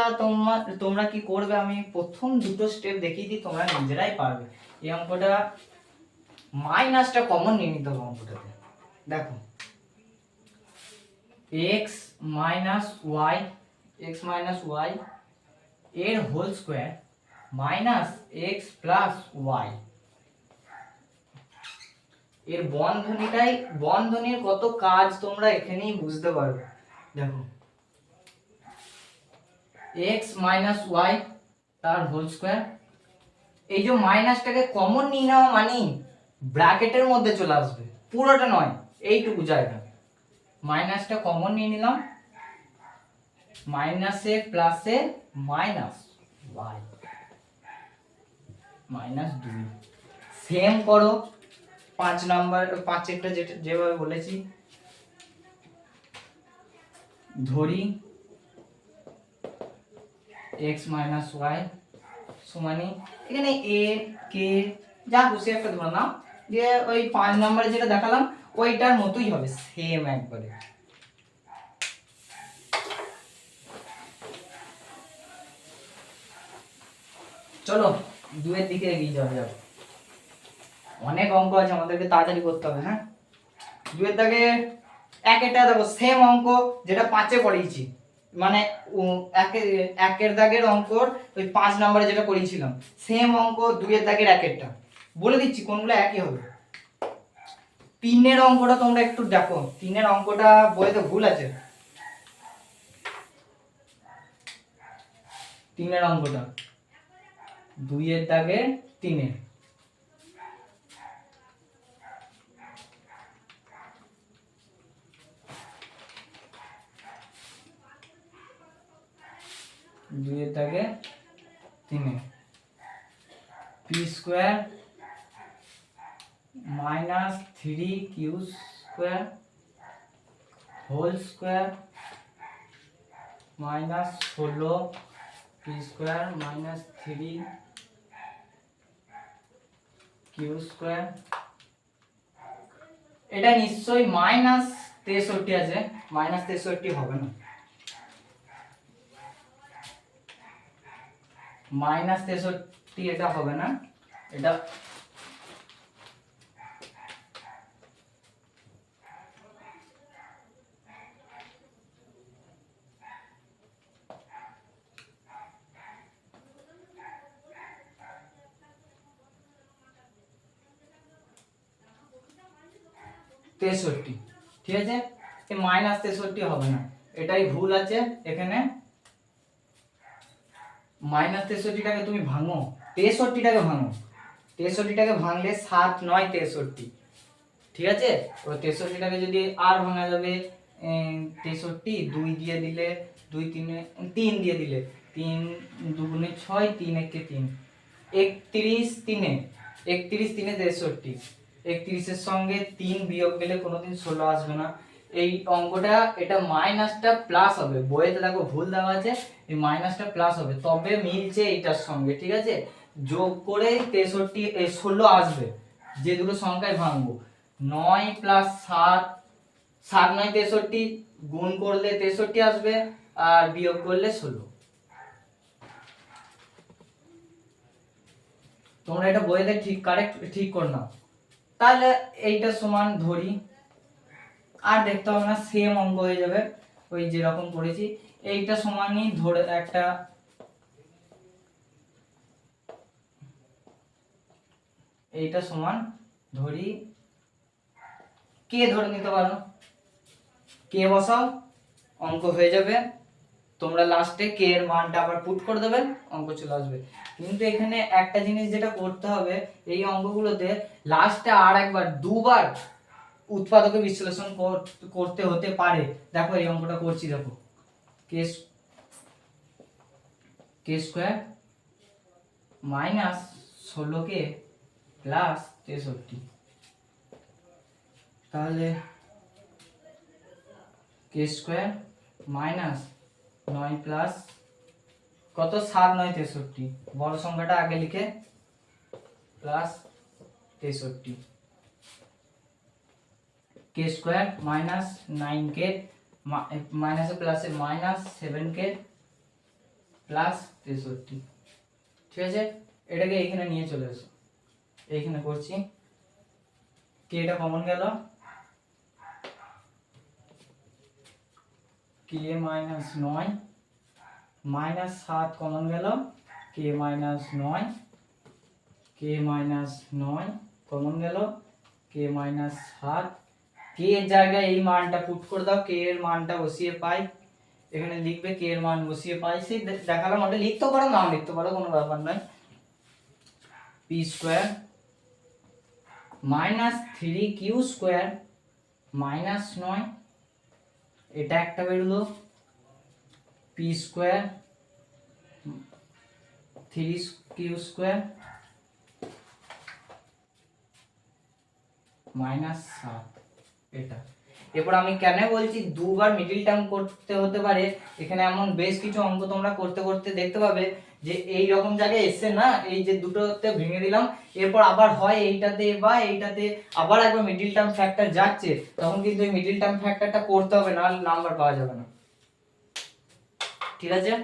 তোমরা কি করবে আমি প্রথম দুটো স্টেপ দেখিয়ে দিই, তোমরা নিজেরাই পারবে। এই অঙ্কটা মাইনাসটা কমন নিয়ে নিতে হবে অঙ্কটাতে। দেখো x মাইনাস y এর whole square minus x plus y, এর বন্ধনীর কত কাজ তোমরা এখানেই বুঝতে পারবে। দেখো x মাইনাস y তার হোল স্কয়ার, এই যে মাইনাসটাকে কমন নিয়ে নেওয়া মানে ব্র্যাকেটের মধ্যে চলে আসবে, পুরোটা নয়, এইটুকু জায়গা মাইনাসটা কমন নিয়ে নিলাম, মাইনাসে প্লাসে মাইনাস y মাইনাস 2। সেম করো 5 নাম্বার 5 এরটা যেভাবে বলেছি, ধরি x মাইনাস y সমানি এখানে a k যা খুশি একটা ধরে নাও, যে ওই 5 নম্বরে যেটা দেখালাম ওইটার মতোই হবে, সেম একবারে। চলো 2 এর দিকে এগিয়ে যাওয়া যাবে, অনেক অঙ্ক আছে আমাদেরকে তাড়াতাড়ি করতে হবে। হ্যাঁ, 2 এর দাগে এটা দেখো সেম অঙ্ক যেটা 5 এ করিয়েছি, মানে একের দাগের অঙ্কর ওই 5 নম্বরে যেটা করিয়েছিলাম সেম অঙ্ক 2 এর দাগের একেরটা বলে দিচ্ছি কোনগুলো একই হবে। 3 এর অঙ্কটা তোমরা একটু দেখো, 3 এর অঙ্কটা বইতে ভুল আছে। 3 এর অঙ্কটা 2 এর দাগের 3 এর, দুইয়ের দাগে 3 এ P square minus 3 Q square whole square minus 16 P square minus 3 Q square. এটা নিশ্চয়ই মাইনাস 63 আছে, মাইনাস 63 হবে না, মাইনাস 63 এটা হবে না, এটা তেষট্টি, ঠিক আছে, মাইনাস 63 হবে না, এটাই ভুল আছে এখানে। মাইনাস 63টাকে তুমি ভাঙো, 63টাকে ভাঙো, 63টাকে ভাঙলে 7 9 63, ঠিক আছে। তো 63টাকে যদি আর ভাঙা যাবে 63 2 দিয়ে দিলে 2 3 3 দিয়ে দিলে 3 2 6 3 1 3 31 3 31 3 63, 31 এর সঙ্গে 3 বিয়োগ গেলে কোনোদিন 16 আসবে না। এই অঙ্কটা এটা মাইনাসটা প্লাস হবে, বইতে দেখো ভুল দেওয়া আছে, এই মাইনাসটা প্লাস হবে তবে মিলছে এইটার সঙ্গে, ঠিক আছে। যোগ করে 63 16 আসবে, যে দুটো সংখ্যায় ভাঙবো 9 প্লাস 7 7 9 63 গুণ করলে 63 আসবে, আর বিয়োগ করলে 16। তোমরা এটা বইতে ঠিক কারেক্ট ঠিক করে নাও, তাহলে এইটা সমান ধরি, আর দেখতে হবে না, সেম অঙ্ক হয়ে যাবে ওই যেরকম করেছি। এইটা সমানই ধরে একটা এইটা সমান ধরি কে ধরে নিতে পারো, কে বসাও অঙ্ক হয়ে যাবে তোমরা লাস্টে কে এর মানটা আবার পুট করে দেবে, অঙ্ক চলে আসবে। কিন্তু এখানে একটা জিনিস যেটা করতে হবে, এই অঙ্কগুলোতে লাস্টে আর একবার দুবার উৎপাদকে বিশ্লেষণ করতে হতে পারে। দেখো এই অঙ্কটা করছি, দেখো কে স্কোয়ার মাইনাস 16k প্লাস 63, তাহলে কে স্কোয়ার মাইনাস 9 প্লাস কত 7 9 63, বড় সংখ্যাটা আগে লিখে প্লাস 63, কে স্কোয়ার মাইনাস 9k মাইনাসে প্লাসে মাইনাস 7k প্লাস 63। ঠিক আছে, এটাকে এখানে নিয়ে চলে এসো, এইখানে করছি। কে এটা কমন গেল, কে মাইনাস 9 মাইনাস 7 কমন গেল, কে মাইনাস 9 কে মাইনাস 9 কমন গেল, কে মাইনাস 7, কে এর জায়গায় এই মানটা পুট করে দাও, কে এর মানটা বসিয়ে পাই, এখানে লিখবে কে এর মান বসিয়ে পাই, সেই দেখালাম, ওটা লিখতে পারো নাও লিখতে পারো, কোনো ব্যাপার নয়। P square minus 3q square minus 9, এটা একটা বেরোলো, P square 3q square minus 7, এটা। এরপর আমি কেন বলছি দুবার মিডিল টার্ম করতে হতে পারে, এখানে এমন বেশ কিছু অঙ্ক তোমরা করতে করতে দেখতে পাবে যে এই রকম জায়গায় এসে না, এই যে দুটোতে ভেঙে দিলাম, এরপর আবার হয় এইটাতে বা এইটাতে আবার একবার মিডিল টার্ম ফ্যাক্টর যাচ্ছে, তখন কিন্তু এই মিডিল টার্ম ফ্যাক্টরটা করতে হবে, না নাম্বার পাওয়া যাবে না। ঠিক আছে,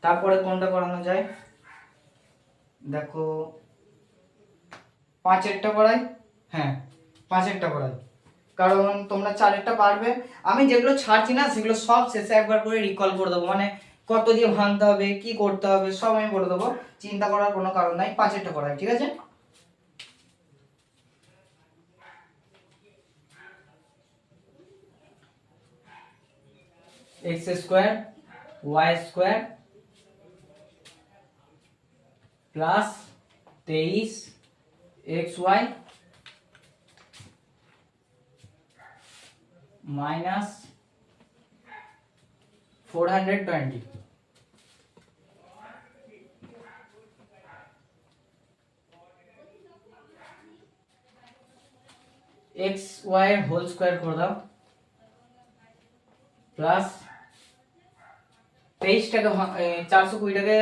তারপরে কোনটা করানো যায়, দেখো 5-এরটা করাই, হ্যাঁ 5-এরটা করাই, কারণ তোমরা 4-এরটা পারবে। আমি যেগুলো ছাড়ছি না সেগুলো সব শেষে একবার করে রিকল করে দেবো, মানে কত দিয়ে ভাঙতে হবে, কি করতে হবে, সব আমি বলে দেবো, চিন্তা করার কোনো কারণ নাই। 5-এরটা করাই, ঠিক আছে। X square Y square plus 23 X Y minus 420, X Y এর হোল স্কোয়ার করে দাও প্লাস 23টাকে 420টাকে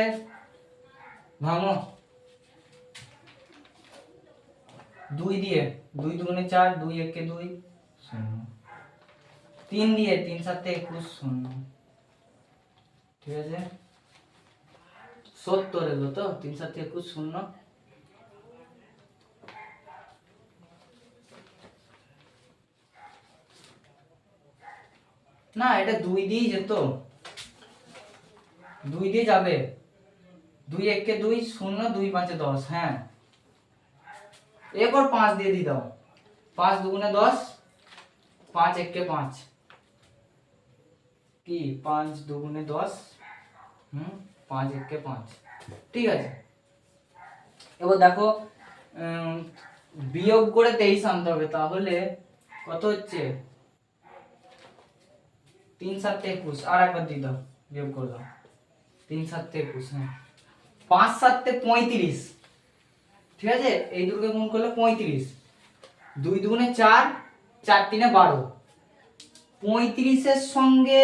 ভাঙো 2 দিয়ে, 2 দুগুণে 4, 2 একে 2 শূন্য, 3 দিয়ে 3 7 21 শূন্য, ঠিক আছে 70 এলো তো, 3 7 21 শূন্য, না এটা 2 দিয়েই যেত, 2 দিয়ে যাবে, 2 একে 2 শূন্য, 2 5 10, হ্যাঁ এরপর 5 দিয়ে দি দাও, 5 দুগুণে 10, 5 একে 5 কি 5 দুগুণে 10, 5 একে 5, ঠিক আছে। এবার দেখো বিয়োগ করে 23 আনতে হবে, তাহলে কত হচ্ছে 3 7 21, আর একবার দিয়ে দাও, বিয়োগ করে দাও 3 7 21, হ্যাঁ 5 7 35, ঠিক আছে এই দুটোকে গুণ করলে 35, 2 দুগুণে 4, 4 3 12, 35 এর সঙ্গে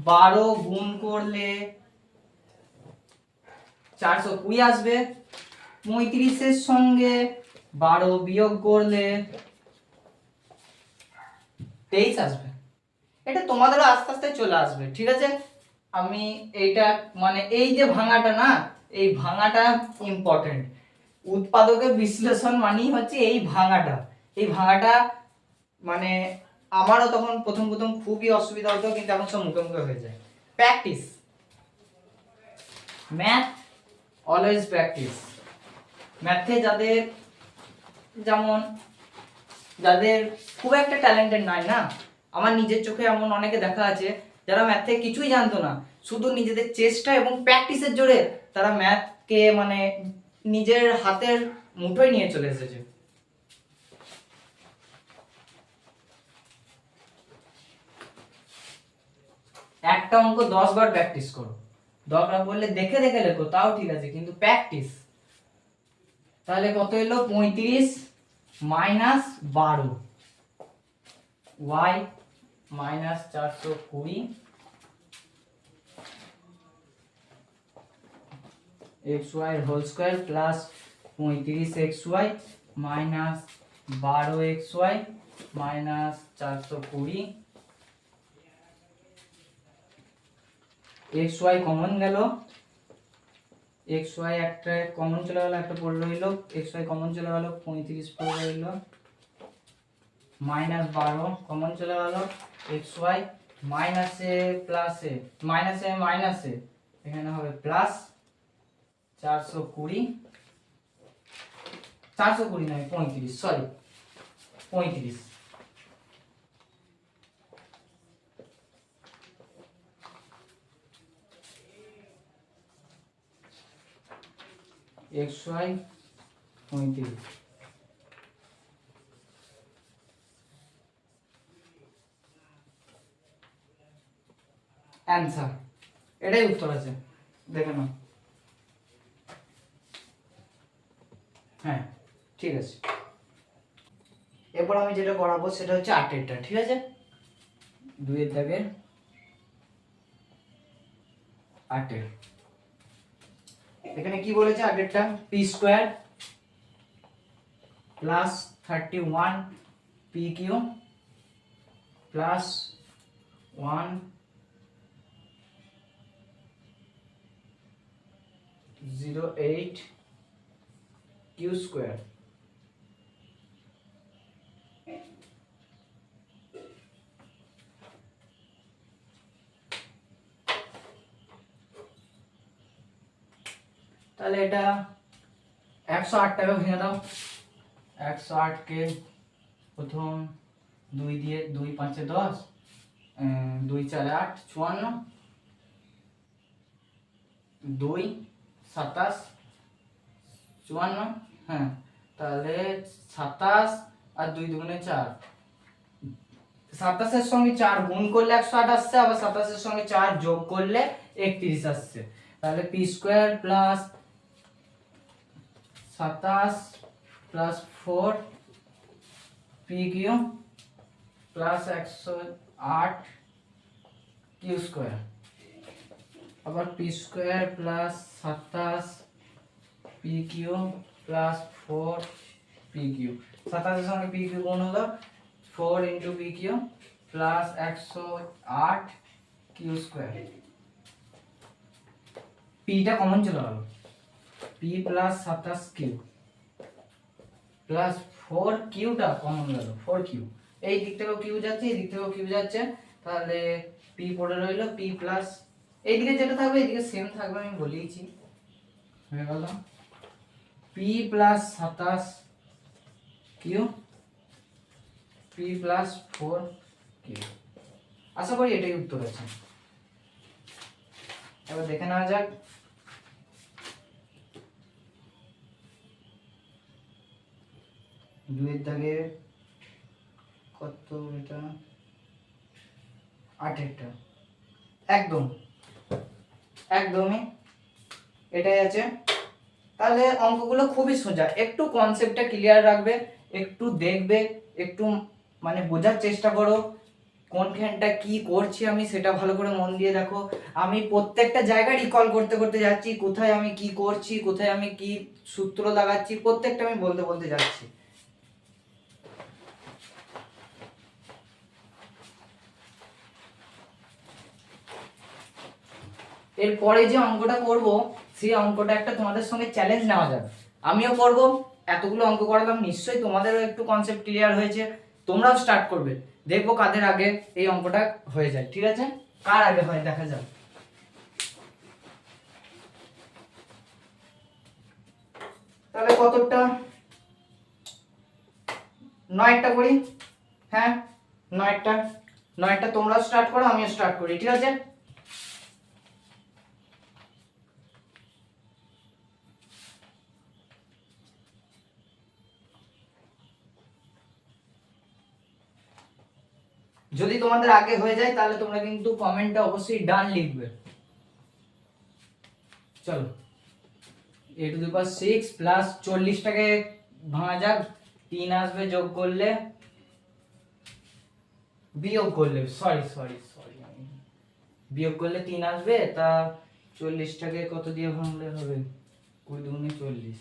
12 গুণ করলে 420 আসবে, 35 এর সঙ্গে 12 বিয়োগ করলে 23 আসবে, এটা তোমাদেরও আস্তে আস্তে চলে আসবে, ঠিক আছে। আমি এইটা মানে এই যে ভাঙাটা না, এই ভাঙাটা ইম্পর্টেন্ট, উৎপাদকের বিশ্লেষণ মানেই হচ্ছে এই ভাঙাটা, এই ভাঙাটা মানে আমারও তখন প্রথম প্রথম খুবই অসুবিধা হতো, কিন্তু এখন সব মুখে মুখে হয়ে যায়। Practice, math always practice. ম্যাথে যাদের খুব একটা ট্যালেন্টেড নাই না, আমার নিজের চোখে এমন অনেকে দেখা আছে যারা ম্যাথে কিছুই জানতো না, শুধু নিজেদের চেষ্টা এবং প্র্যাকটিসের জোরে তারা ম্যাথকে মানে নিজের হাতের মুঠোয় নিয়ে চলে এসেছে। একটা অঙ্ক 10 বার প্র্যাকটিস করো, দরকার পড়লে দেখে দেখে লেখো তাও ঠিক আছে, কিন্তু প্র্যাকটিস। তাহলে কত এলো? 35 minus 12 y minus 420 xy whole square plus 35xy minus 12xy minus 420। xy common গেল, xy একটা কমন চলে গেল, একটা পড়ে রইল, xy কমন চলে গেল, 35 পড়ে রইল, মাইনাস 12 কমন চলে গেল, xy মাইনাসে প্লাসে মাইনাসে মাইনাসে এখানে হবে প্লাস 420 নয় 35, সরি 35। xy 35। অ্যান্সার, এটাই উত্তর আছে, দেখে নাও। হ্যাঁ ঠিক আছে, এরপর আমি যেটা করাবো সেটা হচ্ছে 8-এরটা, ঠিক আছে? 2-এর দাগের 8-এর। এখানে কি বলেছে? 8-এরটা P square plus 31 P Q plus 108 Q square. তাহলে এটা 108 টাকা ভেঙে দাও। 108 কে প্রথম 2 দিয়ে, 2 5 10, 2 4 8 54, 2 27 54, হ্যাঁ তাহলে 27 আর 2 দুগুণে 4, 27 এর সঙ্গে 4 গুণ করলে 108 আসছে, আবার 27 এর সঙ্গে 4 যোগ করলে 31 আসছে। তাহলে P square plus 27 plus 4 P Q plus 108 Q square, আবার P square plus 27 P Q plus 4 P Q. 27 এর সঙ্গে পি কিউ গুণ হলো 4 into P Q plus 108 Q square. পিটা কমন চলে গেল, পি প্লাস 27 কিউ প্লাস 4 কিউটা কমন গেল, 4 কিউ। এই দিক থেকেও কিউ যাচ্ছে, এই দিক থেকেও কিউ যাচ্ছে, তাহলে পি পড়ে রইল পি প্লাস, এইদিকে যেটা থাকবে এইদিকে সেম থাকবে, আমি বলেইছি। হয়ে গেল P plus 27 Q P plus 4 Q. আশা করি এটাই উত্তর আছে। এবার দেখে নেওয়া যাক দুইয়ের দাগে কত, এটা 8-এরটা একদমই এটাই আছে। তাহলে অঙ্কগুলো খুবই সোজা, একটু কনসেপ্টটা ক্লিয়ার রাখবে, একটু দেখবে, একটু মানে বোঝার চেষ্টা করো কোনখানটা কি করছি আমি সেটা ভালো করে মন দিয়ে দেখো। আমি প্রত্যেকটা জায়গা রিকল করতে করতে যাচ্ছি, কোথায় আমি কি করছি, কোথায় আমি কি সূত্র লাগাচ্ছি, প্রত্যেকটা আমি বলতে বলতে যাচ্ছি। এরপরে যে অঙ্কটা করব সেই অঙ্কটা একটা তোমাদের সঙ্গে চ্যালেঞ্জ নেওয়া যাবে, আমিও করব। এতগুলো অঙ্ক করালাম, নিশ্চয়ই তোমাদেরও একটু কনসেপ্ট ক্লিয়ার হয়েছে। তোমরাও স্টার্ট করবে, দেখবো কাদের আগে এই অঙ্কটা হয়ে যায়। ঠিক আছে, কার আগে হয় দেখা যাক। তাহলে কতটা, 9টা করি। হ্যাঁ 9টা তোমরাও স্টার্ট করো, আমিও স্টার্ট করি। ঠিক আছে, যদি তোমাদের আগে হয়ে যায় তাহলে তোমরা কিন্তু কমেন্টে অবশ্যই ডান লিখবে। চলো a⁶ প্লাস 40টাকে ভাঙা যাক, 3 আসবে যোগ করলে, বিয়োগ করলে বিয়োগ করলে 3 আসবে। তা 40টাকে কত দিয়ে ভাঙলে হবে, 20 দুগুণে 40,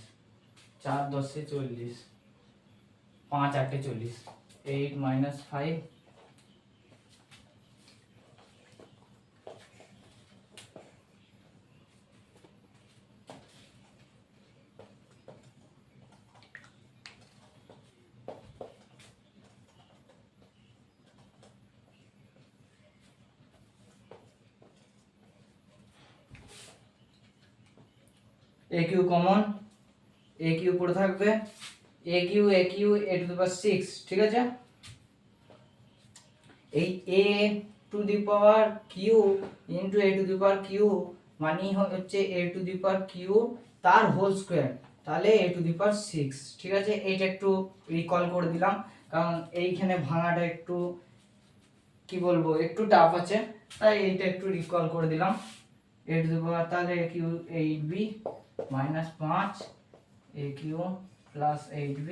4 10 40, 5 8 40, 8 - 5 a Q common, a Q পড়ে থাকবে, a কিউ a⁶, ঠিক আছে। এই a⁴ ইনটু a⁴ মানে হচ্ছে a⁴ তার হোল স্কয়ার, তাহলে a⁶। ঠিক আছে, এইটা একটু রিকল করে দিলাম, কারণ এইখানে ভাঙাটা একটু কি বলবো একটু টাফ আছে, তাই এইটা একটু রিকল করে দিলাম। তাহলে a⁴ 5 a³ প্লাস 8b।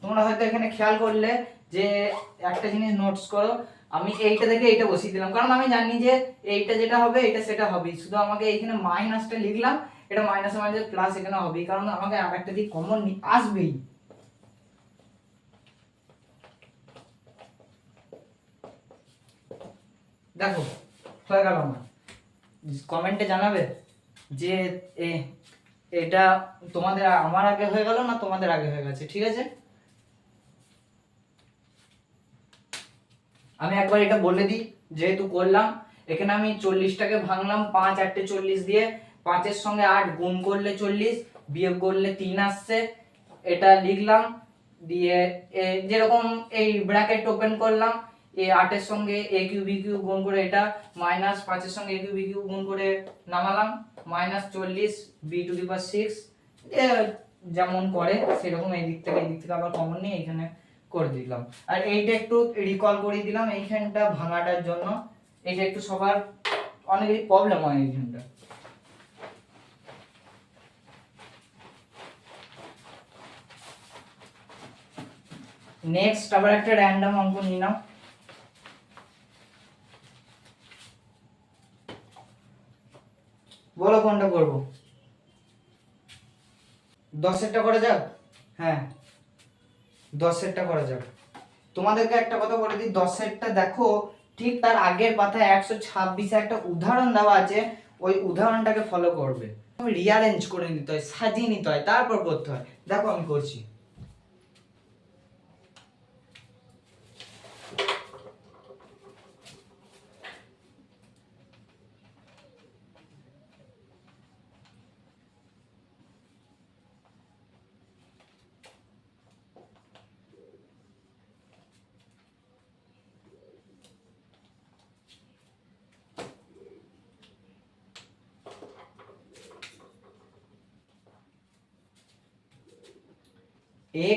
তোমরা হয়তো এখানে খেয়াল করলে যে একটা জিনিস নোটস করো, আমি এইটা থেকে এইটা বসিয়ে দিলাম, কারণ আমি জানি যে এইটা যেটা হবে এটা সেটা হবে, শুধু আমাকে এইখানে মাইনাসটা লিখলাম, এটা মাইনাসে মাইনাসে প্লাস এখানে হবে, কারণ আমাকে আরেকটা দিক কমন আসবেই। দেখো হয়ে গেল আমার, কমেন্টে জানাবে যে এটা তোমাদের আমার আগে হয়ে গেল না তোমাদের আগে হয়ে গেছে। ঠিক আছে, আমি একবার এটা বলে দিই যেহেতু করলাম। এখানে আমি 40টাকে ভাঙলাম 5 8 40 দিয়ে, 5 এর সঙ্গে 8 গুণ করলে 40, বিয়োগ করলে 3 আসছে, এটা লিখলাম। দিয়ে যেরকম এই ব্র্যাকেট ওপেন করলাম, এই 8 এর সঙ্গে a³ b³ গুণ করে এটা, মাইনাস 5 এর সঙ্গে a³ b³ গুণ করে নামালাম, -40 b⁶, যেমন করে সেরকম এই দিক থেকে আবার কমন নিয়ে এখানে করে দিলাম। আর এইটা একটু রিকল করে দিলাম এইখানটা ভাঙাটার জন্য, এইটা একটু সবার অনেকেরই প্রবলেম হয় এইখানটা। নেক্সট আবার একটা র্যান্ডম অঙ্ক নিয়ে নাও। বলো কোনটা করব, 10এরটা করা যাক। হ্যাঁ 10এরটা করা যাক। তোমাদেরকে একটা কথা বলে দিই, 10এরটা দেখো ঠিক তার আগের পাতায় 126 একটা উদাহরণ দেওয়া আছে, ওই উদাহরণটাকে ফলো করবে। রিঅ্যারেঞ্জ করে নিতে হয়, সাজিয়ে নিতে হয়, তারপর করতে হয়। দেখো আমি করছি।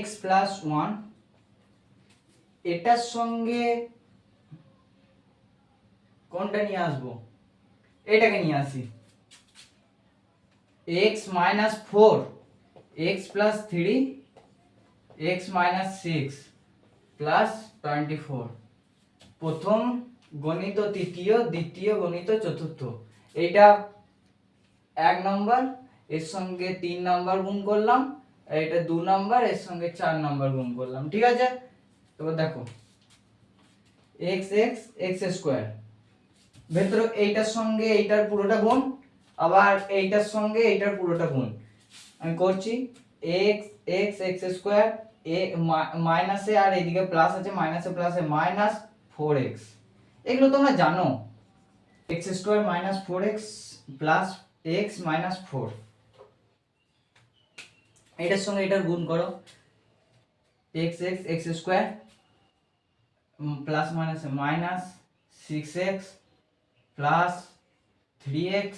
x + 1 এটার সঙ্গে কোনটা নিয়ে আসবো, এটাকে নিয়ে আসি। x - 4 x + 3 x - 6 + 24, প্রথম গণিত তৃতীয়, দ্বিতীয় গণিত চতুর্থ। এইটা 1 নম্বর, এর সঙ্গে 3 নম্বর গুণ করলাম, এটা 2 নম্বর, এর সঙ্গে 4 নম্বর গুণ করলাম। ঠিক আছে, এবার দেখো x x² ভেতরে এইটার সঙ্গে এইটার পুরোটা গুণ, আবার এইটার সঙ্গে এইটার পুরোটা গুণ। আমি করছি x x² এ মাইনাসে আর এদিকে প্লাস আছে, মাইনাসে প্লাসে মাইনাস 4x, এগুলো তোমরা জানো। x square minus 4x plus x minus 4, এটার সঙ্গে এটার গুণ করো, x square plus minus minus 6x plus 3x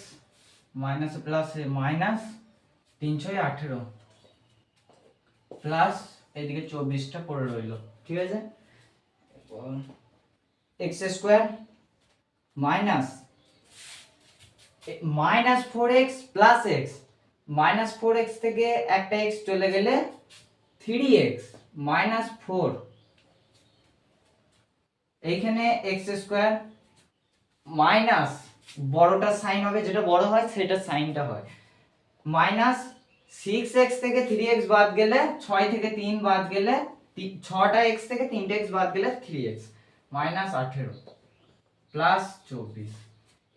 minus plus minus 3 6 18 plus এদিকে 24টা পড়ে রইল, ঠিক আছে। x square minus 4x plus x, minus 4x থেকে একটা x চলে গেলে 3x মাইনাস 4, এইখানে x স্কয়ার মাইনাস বড়টা সাইন হবে, যেটা বড় হয় সেটা সাইনটা হয়, মাইনাস 6x থেকে 3x বাদ গেলে 6 থেকে 3 বাদ গেলে 6টা x থেকে 3টা x বাদ গেলে 3x মাইনাস 18 প্লাস 24।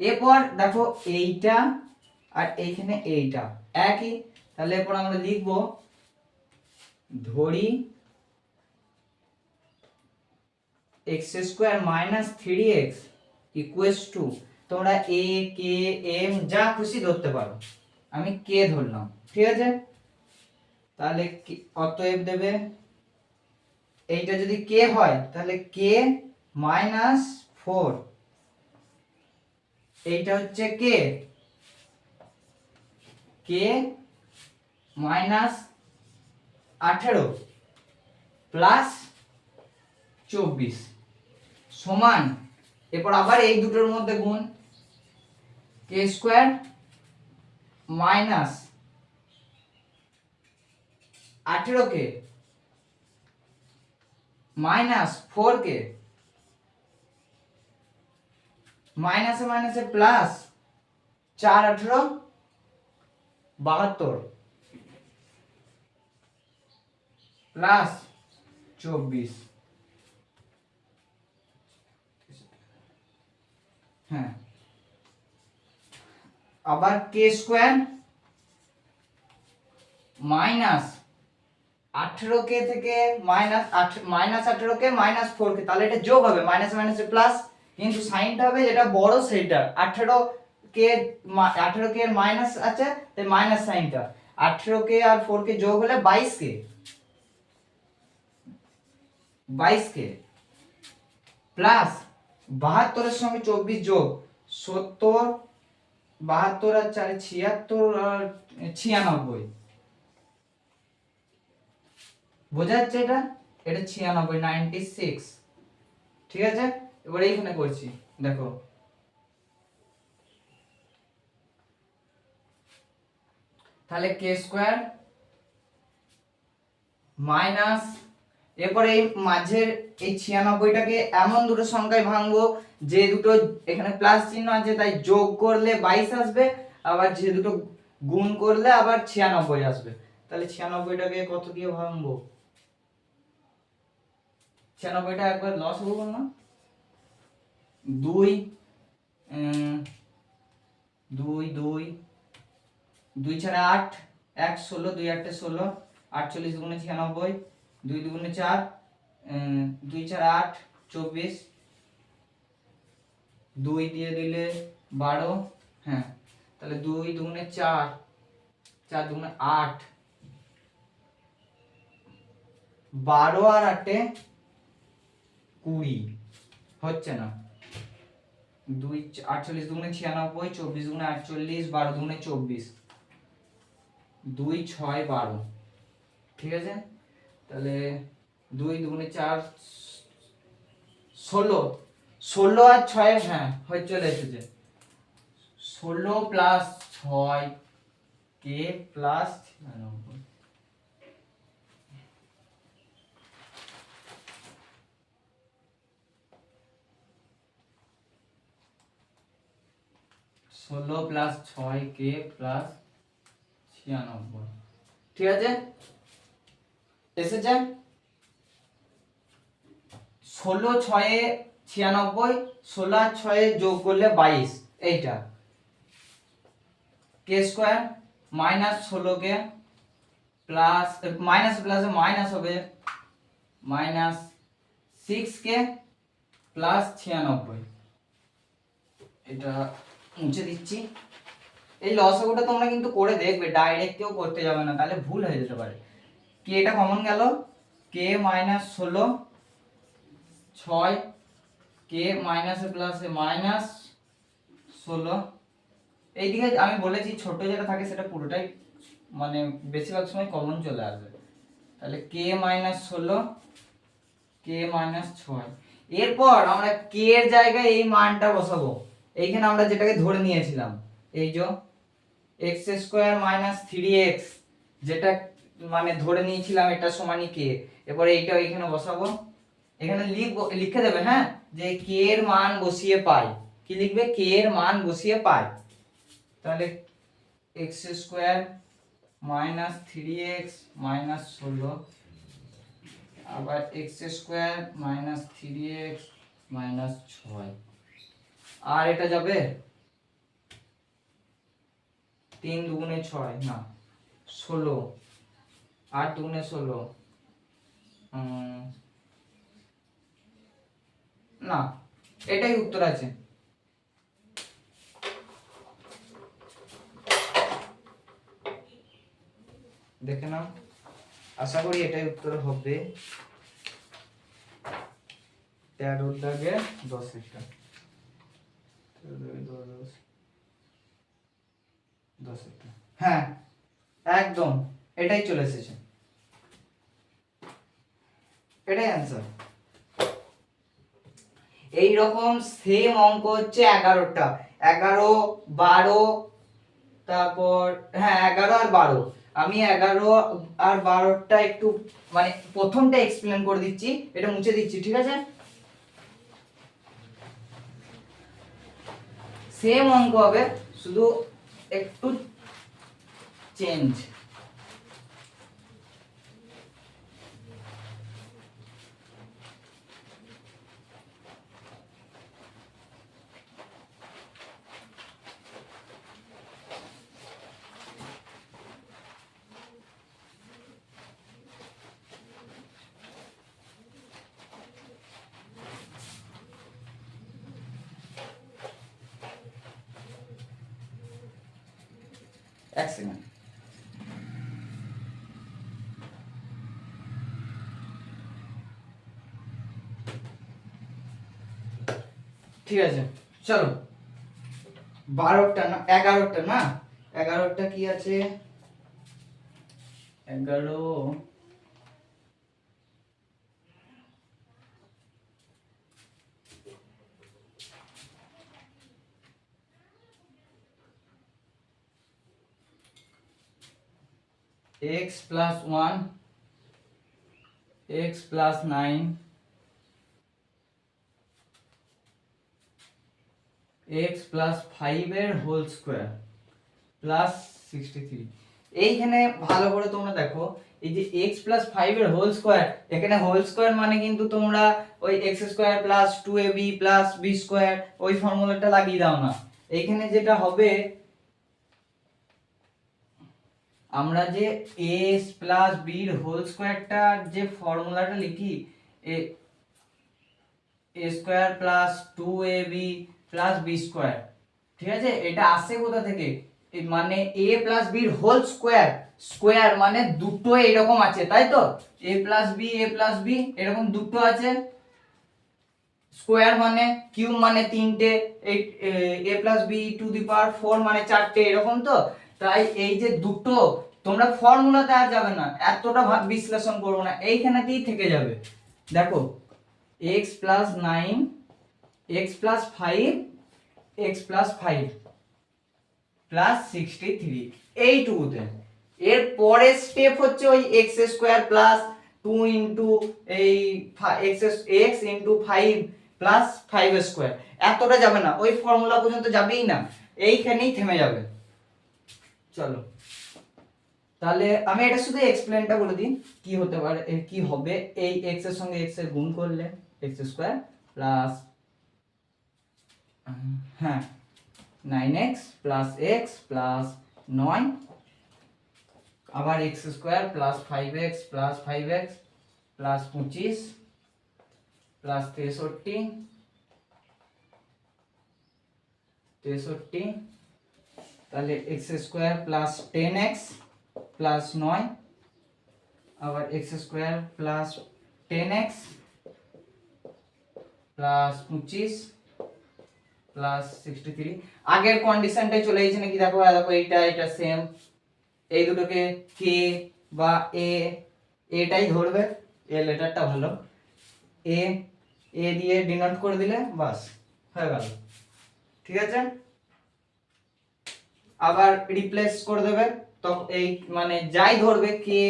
এরপর দেখো এইটা আর এইখানে এইটা একই, তাহলে এরপর আমরা লিখব ধরি x square minus 3x equals to, তোমরা a k m যা খুশি ধরতে পারো, আমি k ধরলাম, ঠিক আছে। তাহলে অতএব দেবে, এইটা যদি k হয় তাহলে k মাইনাস 4, এইটা হচ্ছে k মাইনাস 18 প্লাস 24 সমান, এরপর আবার এই দুটোর মধ্যে গুণ, k স্কয়ার মাইনাস 18 কে মাইনাস 4 কে মাইনাসে মাইনাসে প্লাস 4 18 72 প্লাস 24, হ্যাঁ। আবার k স্কয়ার মাইনাস 18k থেকে মাইনাস 18k মাইনাস 4k, তাহলে এটা যোগ হবে, মাইনাসে মাইনাসে প্লাস, কিন্তু সাইনটা হবে যেটা বড় সেইটা, 18k এর মাইনাস আছে তাই মাইনাস সাইনটা, 18k আর 4k যোগ হলে 22k প্লাস 72 এর সঙ্গে 24 যোগ 70, 72 আর 4 76 আর 96, বোঝা যাচ্ছে এটা, এটা 96 96, ঠিক আছে। এবার এইখানে করছি, দেখো তাহলে k স্কয়ার মাইনাস, এরপর এই মাঝের এই 96টাকে এমন দুটো সংখ্যায় ভাঙবো যে দুটো এখানে প্লাস চিহ্ন আছে তাই যোগ করলে 22 আসবে, আবার যে দুটো গুণ করলে আবার 96 আসবে, তাহলে 96টাকে কত দিয়ে ভাঙবো, 96টা একবার লস হবে না, 2 2 2 ছাড়া 8, 1 16, 2 8 16, 48 গুণে 96, 2 দুগুণে 4, 2 ছাড়া 8 24, 2 দিয়ে দিলে 12, হ্যাঁ, তাহলে 2 দুগুণে 4, 4 দুগুণে 8, 12 আর 8 20 হচ্ছে না, 2 48 দুগুণে 96, 24 দুগুণে 48, 12 দুগুণে 24, 2 6 12, ঠিক আছে। তাহলে 2 দুগুণে 4 16, 16 আর 6, হ্যাঁ হয়ে চলে এসেছে, 16 plus 6 k plus 96, 16 plus 6k plus 96, ঠিক আছে এসেছে। 16 6 96, 16 আর 6 যোগ করলে 22, এইটা k square minus 16k plus minus প্লাসে মাইনাস হবে মাইনাস 6k প্লাস 96, এটা মুছে দিচ্ছি। এই লসাগুটা তোমরা কিন্তু করে দেখবে, ডাইরেক্ট কেউ করতে যাবে না, তাহলে ভুল হয়ে যেতে পারে। কে এটা কমন গেল, কে মাইনাস 16, 6 কে মাইনাসে প্লাসে মাইনাস 16। এইদিকে আমি বলেছি ছোট যেটা থাকে সেটা পুরোটাই মানে বেশিরভাগ সময় কমন চলে আসবে। তাহলে কে মাইনাস 16, কে মাইনাস 6। এরপর আমরা কে এর জায়গায় এই মানটা বসাবো। এইখানে আমরা যেটাকে ধরে নিয়েছিলাম, এই যে এক্স স্কোয়ার মাইনাস 3x, যেটা মানে ধরে নিয়েছিলাম এটা সমানই কে। এরপরে এইটা এইখানে বসাবো, এখানে লিখে দেবে, হ্যাঁ, যে কে এর মান বসিয়ে পাই। কি লিখবে, কে এর মান বসিয়ে পাই। তাহলে x square minus 3x minus 16, আবার x square minus 3x minus 6, আর এটা যাবে 3 দুগুণে 6 না 16, 8 দুগুণে 16, না এটাই উত্তর আছে। দেখে নাও, আশা করি এটাই উত্তর হবে। 13 দাগে 10 এটা 10 এটা, হ্যাঁ একদম এটাই চলে এসেছে, এটাই অ্যান্সার। এই রকম সেম অঙ্ক হচ্ছে 11টা, 11, 12, তারপর হ্যাঁ 11 আর 12। আমি 11 আর 12টা একটু মানে প্রথমটা এক্সপ্লেন করে দিচ্ছি, এটা মুছে দিচ্ছি, ঠিক আছে। সেম অঙ্ক হবে, শুধু একটু চেঞ্জ। এক সেকেন্ড, ঠিক আছে চলো। 12টা না 11টা, না 11টা কি আছে, 11 x plus 1 x plus 9 x plus 5 এর হোল স্কয়ার প্লাস 63। এইখানে ভালো করে তোমরা দেখো, এই যে x plus 5 এর হোল স্কয়ার, এখানে হোল স্কয়ার মানে কিন্তু তোমরা ওই x square plus 2ab plus b square ওই ফর্মুলাটা লাগিয়ে দাও না। এইখানে যেটা হবে, আমরা যে a প্লাস b এর হোল স্কয়ারটা যে ফর্মুলাটা লিখি, a square plus 2ab plus b square, ঠিক আছে, এটা আসে কোথা থেকে, মানে a প্লাস b এর হোল স্কয়ার, স্কয়ার মানে দুটো এরকম আছে, তাই তো, a প্লাস b এরকম দুটো আছে, স্কয়ার মানে কিউব মানে তিনটে, a plus b to the power 4 মানে চারটে, এরকম তো। তাই এই যে দুটো, তোমরা ফর্মুলাতে আর যাবে না, এতটা বিশ্লেষণ করবো না, এইখানেতেই থেকে যাবে। দেখো x plus 9 x plus 5 x plus 5 plus 63, এইটুকুতে। এর পরের স্টেপ হচ্ছে ওই x স্কয়ার প্লাস 2 ইনটু এই x ইনটু 5 প্লাস 5 স্কয়ার, এতটা যাবে না, ওই ফর্মুলা পর্যন্ত যাবেই না, এইখানেই থেমে যাবে। চলো তাহলে আমি এটা শুধু এক্সপ্লেনটা বলে দিই কি হতে পারে, কি হবে। এই x এর সঙ্গে x এর গুণ করলে x স্কয়ার প্লাস হ্যাঁ 9x প্লাস x প্লাস 9, আবার x square plus 5x plus 5x plus 25 plus 63 তাহলে x square plus 10x plus 9 আবার x square plus 10x plus 25 plus 63 আগের কন্ডিশনটাই চলে গেছে নাকি দেখো দেখো এটা সেম এই দুটোকে কে বা এটাই ধরবে এ লেটারটা ভালো এ দিয়ে ডিনোট করে দিলে বাস হয়ে গেল ঠিক আছে আবার রিপ্লেস করে দেবে তো এই মানে যাই ধরবে কে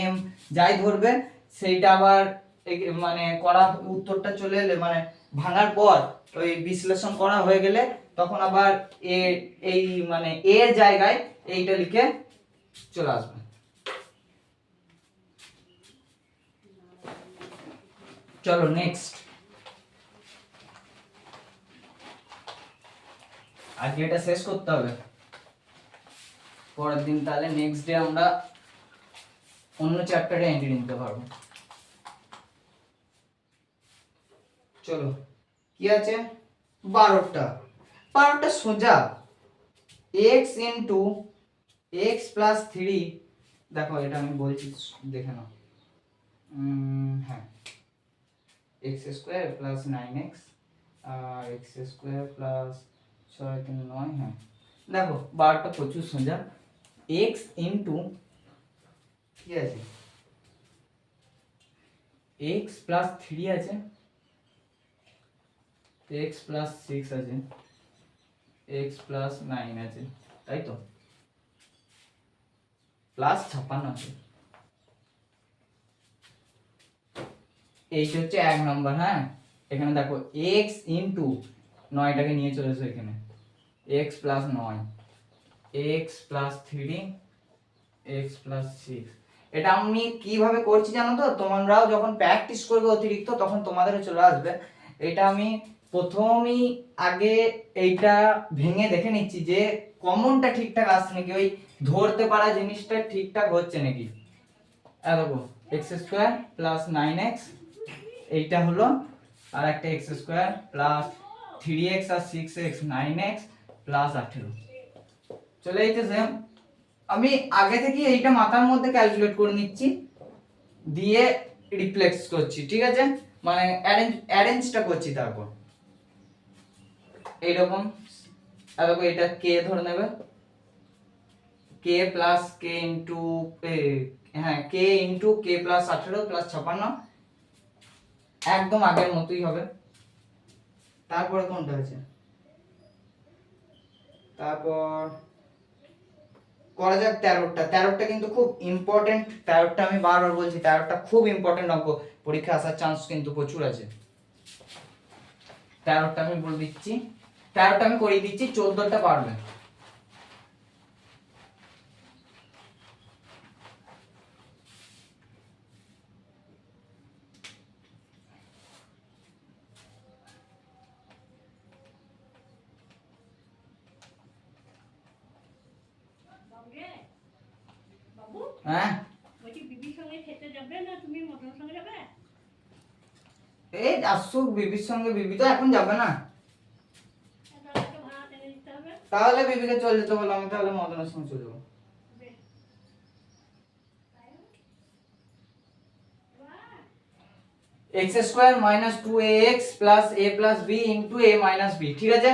এম যাই ধরবে সেইটা আবার মানে করা উত্তরটা চলে এলে মানে ভাঙার পর ওই বিশ্লেষণ করা হয়ে গেলে তখন আবার এই মানে এর জায়গায় এইটা লিখে চলে আসবে চলো নেক্সট আজকে এটা শেষ করতে হবে পরের দিন তাহলে নেক্সট ডে আমরা অন্য চ্যাপ্টারে এন্ট্রি নিতে পারবো চলো কি আছে 12টা সোজা x ইনটু x প্লাস 3 দেখো এটা আমি বলছি দেখে নাও হ্যাঁ x স্কয়ার প্লাস 9x আর x স্কয়ার প্লাস 6 3 9 হ্যাঁ দেখো 12টা প্রচুর সোজা x ইনটু কি আছে x প্লাস 3 আছে x প্লাস 6 আছে x প্লাস 9 আছে তাই তো প্লাস 56 আছে এইটা হচ্ছে 1 নাম্বার হ্যাঁ এখানে দেখো x ইনটু 9টাকে নিয়ে চলে এসো এখানে x plus 9 x plus 3 x plus 6 এটা আমি কিভাবে করছি জানো তো তোমরাও যখন প্র্যাকটিস করবে অতিরিক্ত তখন তোমাদেরও চলে আসবে এটা আমি প্রথমেই আগে এইটা ভেঙে দেখে নিচ্ছি যে কমনটা ঠিকঠাক আসছে নাকি ওই ধরতে পারা জিনিসটা ঠিকঠাক হচ্ছে নাকি দেখো x স্কয়ার প্লাস 9x এইটা হলো আর একটা x স্কয়ার প্লাস 3x আর 6x 9x প্লাস 18 চলে যাইতেছে আমি আগে থেকে এইটা মাথার মধ্যে ক্যালকুলেট করে নিচ্ছি দিয়ে রিপ্লেক্স করছি ঠিক আছে মানে অ্যারেঞ্জটা করছি তারপর এইরকম দেখো এটা কে ধরে নেবে কে প্লাস কে ইনটু হ্যাঁ কে ইনটু কে প্লাস 18 প্লাস 56 একদম আগের মতোই হবে তারপরে কোনটা আছে তারপর করা যাক 13টা কিন্তু খুব ইম্পর্টেন্ট 13টা আমি বারবার বলছি 13টা খুব ইম্পর্টেন্ট অঙ্ক পরীক্ষা আসার চান্স কিন্তু প্রচুর আছে 13টা আমি বলে দিচ্ছি 13টা আমি করিয়ে দিচ্ছি 14টা পারবে হ্যাঁ এই আসুক বিবির সঙ্গে বিবি তো এখন যাবে না তাহলে বিবিকে চলে যেতে বলো আমি তাহলে মদনের সঙ্গে চলে যাবো x square minus 2ax plus a plus b into a minus b ঠিক আছে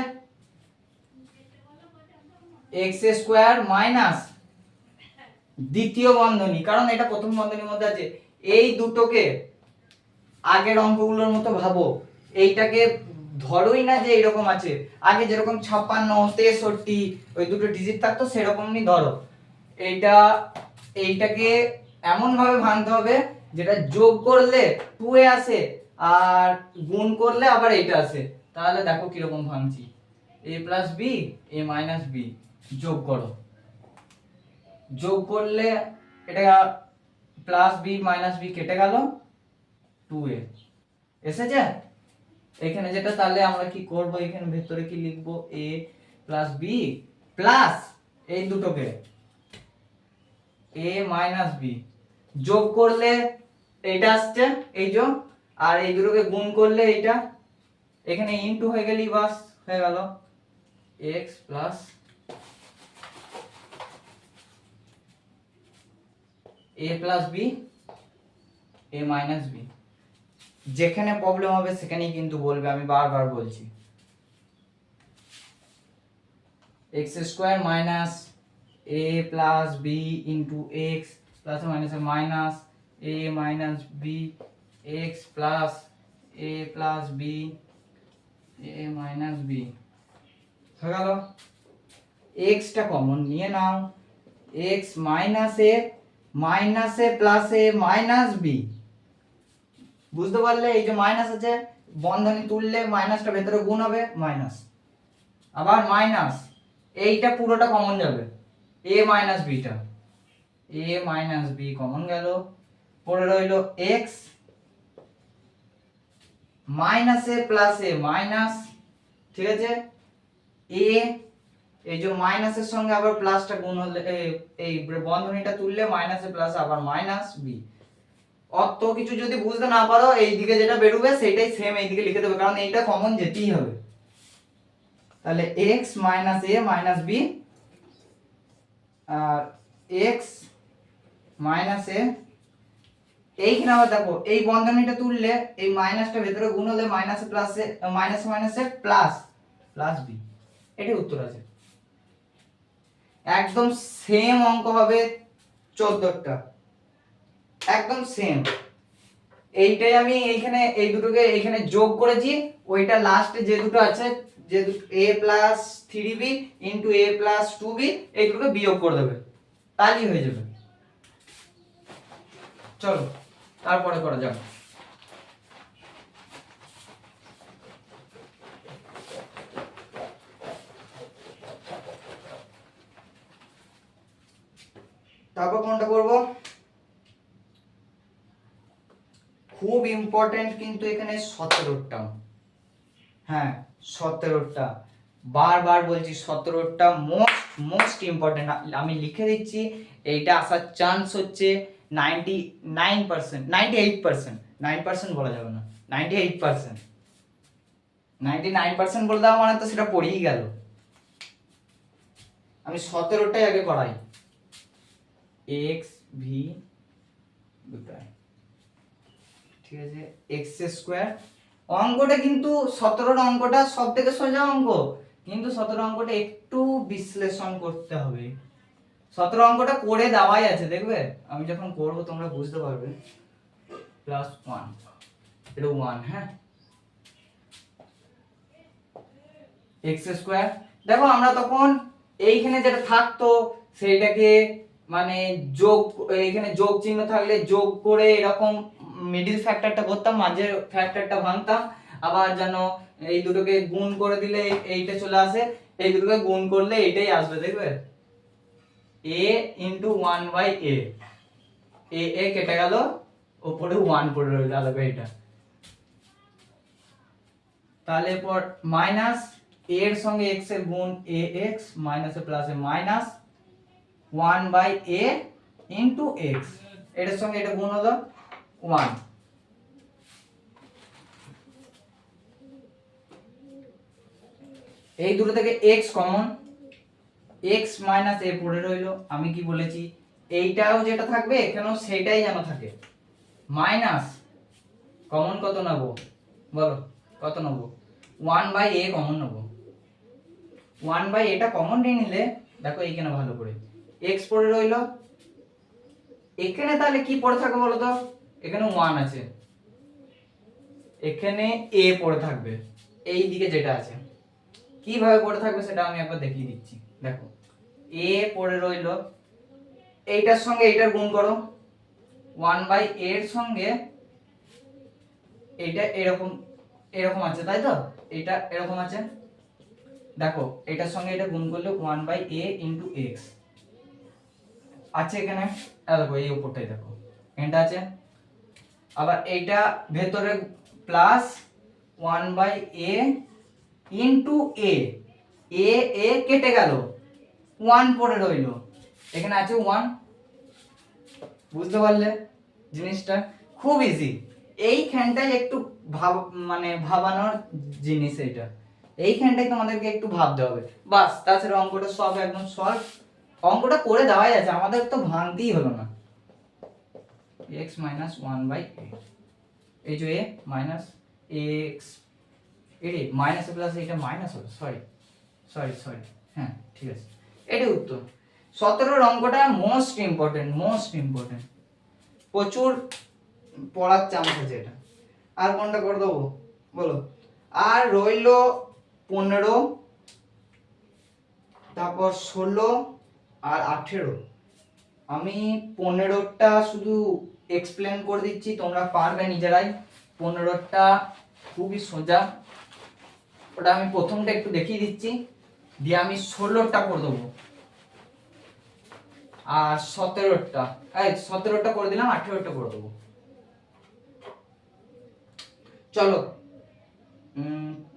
x স্কয়ার মাইনাস দ্বিতীয় বন্ধনী কারণ এটা প্রথম বন্ধনীর মধ্যে আছে এই দুটোকে আগের অঙ্কগুলোর মতো ভাবো এইটাকে ধরোই না যে এরকম আছে আগে যেরকম 56 63 ওই দুটো ডিজিট থাকতো সেরকমই ধরো এইটাকে এমন ভাবে ভাঙতে হবে যেটা যোগ করলে 2a আসে আর গুণ করলে আবার এইটা আসে তাহলে দেখো কি রকম ভাঙছি a plus b a minus b যোগ করো যোগ করলে এটা প্লাস b মাইনাস b কেটে গেল 2a এসেছে এখানে যেটা তাহলে আমরা কি করব এখানে ভেতরে কি লিখব a প্লাস b প্লাস এই দুটোকে a মাইনাস b যোগ করলে এইটা আসছে এই যে, আর এই দুটোকে গুণ করলে এইটা এখানে ইনটু হয়ে গেলেই বাস হয়ে গেল x plus a plus b a minus b। যেখানে প্রবলেম হবে সেখানেই কিন্তু বলবে, আমি বারবার বলছি। x square minus a plus b into x plus minus minus a minus b x plus a plus b a minus b হয়ে গেল। x টা কমন নিয়ে নাও, x minus a plus a minus b। বুঝতে পারলে? এই যে মাইনাস আছে, বন্ধনী তুললে মাইনাসটা ভেতরে গুণ হবে, মাইনাস আবার মাইনাস, এইটা পুরোটা কমন যাবে, a মাইনাস bটা, a মাইনাস b কমন গেল, পড়ে রইল x minus a plus a minus, ঠিক আছে, a এই যে মাইনাসের সঙ্গে আবার প্লাসটা গুণ হলে এই বন্ধনীটা তুললে মাইনাস a প্লাস আবার মাইনাস b। অত কিছু যদি বুঝতে না পারো, এই দিকে যেটা বেরোবে সেটাই সেম এই দিকে লিখে দেবে, কারণ এইটা কমন যেতেই হবে। তাহলে x minus a minus b আর x মাইনাস a, এইখানে আবার দেখো এই বন্ধনীটা তুললে এই মাইনাসটা ভেতরে গুণ হলে মাইনাসে প্লাসে মাইনাসে প্লাস প্লাস b, এটাই উত্তর আছে। একদম সেম অঙ্ক হবে 14টা, একদম সেম। এইটাই আমি এইখানে এই দুটোকে এইখানে যোগ করেছি, ওইটা লাস্টে যে দুটো আছে, যে a plus 3b into a plus 2b, এই দুটোকে বিয়োগ করে দেবে, তাহলেই হয়ে যাবে। চলো তারপরে করা যাক। তারপর কোনটা করব? খুব ইম্পর্টেন্ট কিন্তু এখানে 17টা, হ্যাঁ 17টা, বারবার বলছি 17টা মোস্ট ইম্পর্টেন্ট। আমি লিখে দিচ্ছি, এইটা আসার চান্স হচ্ছে 99%, 98%, 9% বলা যাবে না, 98%, 99% বলে দেওয়া মানে তো সেটা পড়েই গেল। আমি 17টাই আগে করাই, x v দুটাই, ঠিক আছে, x স্কয়ার। অঙ্কটা কিন্তু 17 অঙ্কটা সব থেকে সোজা অঙ্ক, কিন্তু 17 অঙ্কটা একটু বিশ্লেষণ করতে হবে। 17 অঙ্কটা করে দেওয়াই আছে, দেখবে আমি যখন করব তোমরা বুঝতে পারবে। প্লাস 1, এটা 1, হ্যাঁ, x স্কয়ার। দেখো আমরা তখন এইখানে যেটা থাকতো সেইটাকে মানে যোগ, এইখানে যোগ চিহ্ন থাকলে যোগ করে এরকম মিডল ফ্যাক্টরটা করতাম, মাঝের ফ্যাক্টরটা ভাঙতাম, আবার যেন এই দুটোকে গুণ করে দিলে এইটা চলে আসে, এই দুটোকে গুণ করলে এইটাই আসবে, দেখবে a ইন্টু 1/a, a কেটে গেল, উপরে 1 পড়ে রইল, আলাদা এটা। তাহলে পর মাইনাস a এর সঙ্গে x এর গুণ ax মাইনাসে প্লাসে মাইনাস 1/a ইন্টু x, এটার সঙ্গে এটা গুণ হলো 1। এই দুটো থেকে x common, x minus a পড়ে রইলো। আমি কি বলেছি, এইটাও যেটা থাকবে এখানেও সেটাই যেন থাকে, মাইনাস কমন কত নেব বলো, কত নেব? 1/a কমন নেব, 1/a টা কমন নিয়ে নিলে দেখো এইখানে ভালো করে x পড়ে রইলো, এখানে তাহলে কি পড়ে থাকবে বলো তো, এখানে 1 আছে, এখানে a পড়ে থাকবে, এই দিকে যেটা আছে কিভাবে পড়ে থাকবে সেটা আমি একবার দেখিয়ে দিচ্ছি। দেখো a পড়ে রইলো, এইটার সঙ্গে এইটার গুণ করো, 1/a এর সঙ্গে এইটা এরকম এরকম আছে, তাই তো, এটা এরকম আছে, দেখো এটার সঙ্গে এটা গুণ করলে 1/a ইন্টু x আছে এখানে, দেখো এই উপরটাই দেখো এটা আছে, আবার এইটা ভেতরে plus 1/a into a, a কেটে গেল, 1 পড়ে রইল, এখানে আছে 1। বুঝতে পারলে জিনিসটা? খুব ইজি। এইখানটাই একটু মানে ভাবানোর জিনিস এটা, এইখানটাই তোমাদেরকে একটু ভাবতে হবে, বাস। তাছাড়া অঙ্কটা সব একদম সলভ, অঙ্কটা করে দেওয়াই আছে, আমাদের তো ভাঙতেই হলো না। x minus 1/a, এই যে a minus x, এর মাইনাস প্লাস এটা মাইনাস হবে, সরি সরি সরি, হ্যাঁ ঠিক আছে, এটাই উত্তর। 17 অঙ্কটা মোস্ট ইম্পর্টেন্ট, প্রচুর পড়ার চান্স আছে এটা। আর কোনটা করে দেবো বলো? আর রইল 15, তারপর 16 আর 18। আমি 15টা শুধু এক্সপ্লেন করে দিচ্ছি, তোমরা পারবে নিজেরাই। 15টা খুবই সোজা, ওটা আমি প্রথমটা একটু দেখিয়ে দিচ্ছি, দিয়ে আমি 16টা করে দেবো, আর 17টা করে দিলাম, 18টা করে দেবো। চলো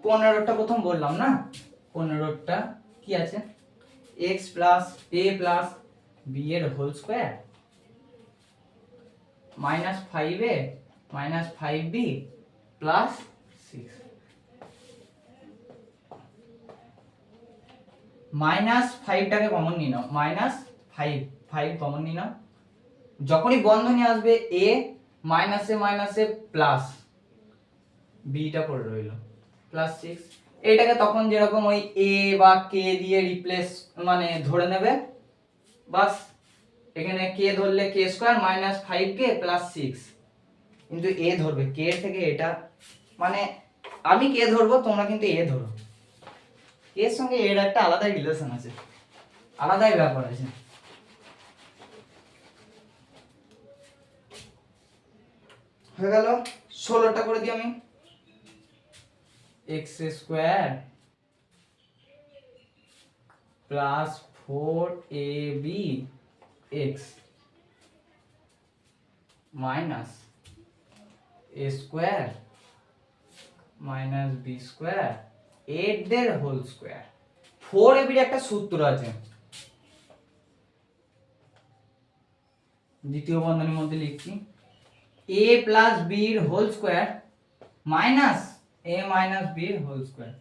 15টা প্রথম বললাম না, 15টা কি আছে, x plus a plus b এর whole square minus 5a minus 5b plus 6। Minus 5টাকে কমন নিয়ে নাও, মাইনাস 5 কমন নিয়ে নাও, যখনই বন্ধনী আসবে a মাইনাসে মাইনাসে প্লাস বিটা পড়ে রইল প্লাস 6। এটাকে তখন যেরকম ওই a বা k দিয়ে রিপ্লেস মানে ধরে নেবে, বাস। এখানে k ধরলে k square minus 5k plus 6, কিন্তু a ধরবে, k এর থেকে এটা মানে আমি k ধরবো, তোমরা কিন্তু a ধরো, এর সঙ্গে এর একটা আলাদাই রিলেশন আছে, আলাদাই ব্যাপার আছে। হয়ে গেল। 16টা করে দিই আমি, x square plus 4ab x minus a square minus b square 8 এর হোল স্কয়ার। 4ab এর একটা সূত্র আছে, দ্বিতীয় বন্ধনীর মধ্যে লিখছি, a প্লাস b এর whole square minus a minus b এর হোল স্কয়ার,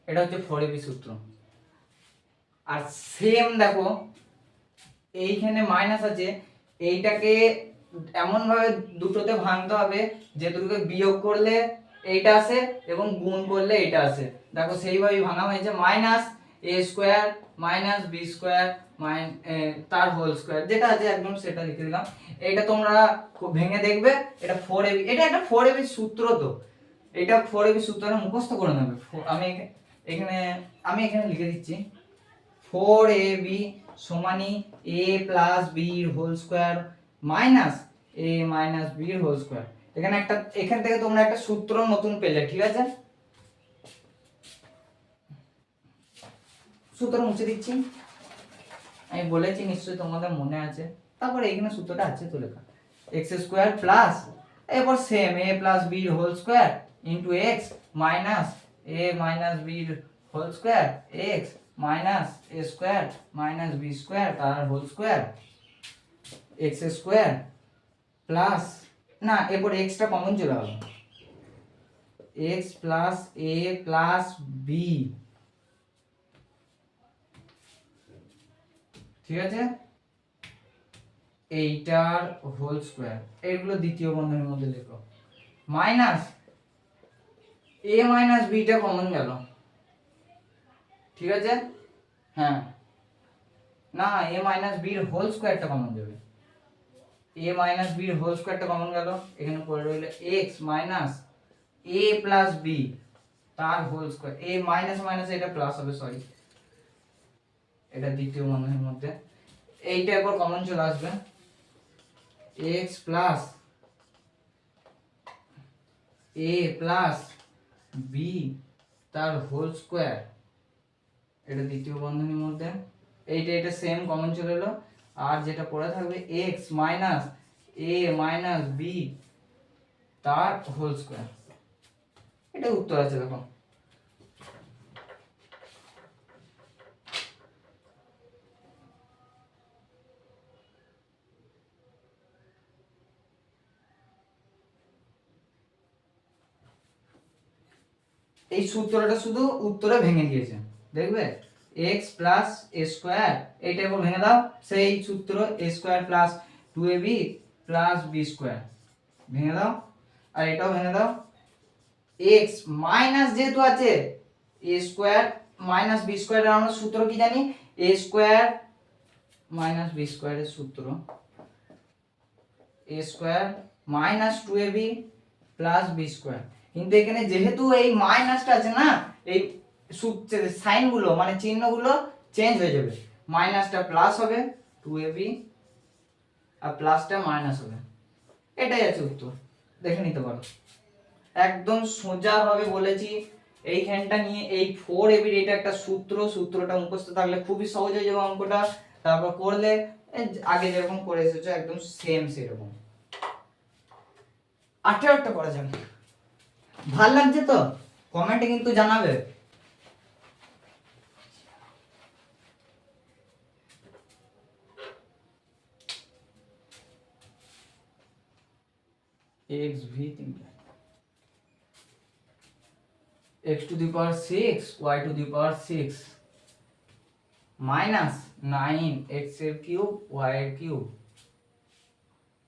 এটা হচ্ছে 4ab সূত্র। আর সেম দেখো এইখানে মাইনাস আছে, এইটাকে এমন ভাবে দুটোতে ভাঙতে হবে যে দুটোকে বিয়োগ করলে এইটা আসে এবং গুণ করলে এইটা আসে, দেখো সেইভাবেই ভাঙা হয়েছে, minus a square minus b square তার হোল স্কয়ার, যেটা আছে একদম সেটা লিখে দিলাম। এইটা তোমরা খুব ভেঙে দেখবে, এটা 4ab, এটা একটা 4ab সূত্র, তো এটা 4ab সূত্রটা মুখস্থ করে নেবে। আমি এখানে লিখে দিচ্ছি 4ab সমানি a প্লাস b এর whole square minus a minus b এর হোল স্কয়ার। এখান থেকে তোমরা একটা সূত্র নতুন পেলে, ঠিক আছে, সূত্র মুছে দিচ্ছি, আমি বলেছি নিশ্চয়ই তোমাদের মনে আছে। তারপরে এখানে সূত্রটা আছে তো লেখা, x স্কয়ার প্লাস, এরপর সেম a প্লাস b এর whole square into x minus a minus b এর whole square x minus a square minus b square তার whole square x square plus, না এরপর x টা কমন চলে গেল, x plus a plus b, ঠিক আছে, এইটার হোল স্কয়ার, এইগুলো দ্বিতীয় বন্ধনীর মধ্যে লেখো, মাইনাস a মাইনাস b টা কমন গেল, ঠিক আছে, হ্যাঁ না a মাইনাস b এর হোল স্কয়ারটা কমন যাবে, a মাইনাস b এর হোল স্কয়ারটা কমন গেল, এখানে পড়ে রইল x minus a plus b তার whole square, a minus minus এটা প্লাস হবে, সরি এটা দ্বিতীয় বন্ধনীর মধ্যে, এইটা এরপর কমন চলে আসবে, x plus a plus b তার হোল স্কয়ার, এটা দ্বিতীয় বন্ধনীর মধ্যে, এটা সেম কমন চলে এলো, আর যেটা পড়ে থাকবে x minus a minus b তার হোল স্কয়ার, এটা উত্তর আছে দেখো। এই সূত্রটা শুধু উত্তরে ভেঙে দিয়েছে, দেখবে x প্লাস এ স্কোয়ার, এইটা এবার ভেঙে দাও, সেই সূত্র A square plus 2ab plus B square, ভেঙে দাও। আর এটাও ভেঙে দাও। x মাইনাস যেহেতু আছে এ স্কোয়ার মাইনাস বি স্কোয়ারের আমরা সূত্র কি জানি, এ স্কোয়ার মাইনাস বি স্কোয়ারের সূত্র A square minus 2ab plus B square. কিন্তু এখানে যেহেতু এই মাইনাসটা আছে না, এই সূত্রের সাইনগুলো মানে চিহ্নগুলো চেঞ্জ হয়ে যাবে, মাইনাসটা প্লাস হবে 2ab আর প্লাসটা মাইনাস হবে, এটাই আছে উত্তর, দেখে নিতে পারো। একদম সোজা ভাবে বলেছি, এইখানটা নিয়ে এই 4ab এটা একটা সূত্রটা মুখস্থ থাকলে খুবই সহজ হয়ে যাবে অঙ্কটা, তারপর করলে আগে যেরকম করে এসেছো একদম সেম সেরকম। 18টা করা যাবে। ভাল লাগছে তো? কমেন্টে কিন্তু জানাবে। xv x to the power 6 y to the power 6 minus 9 x এর কিউব y এর কিউব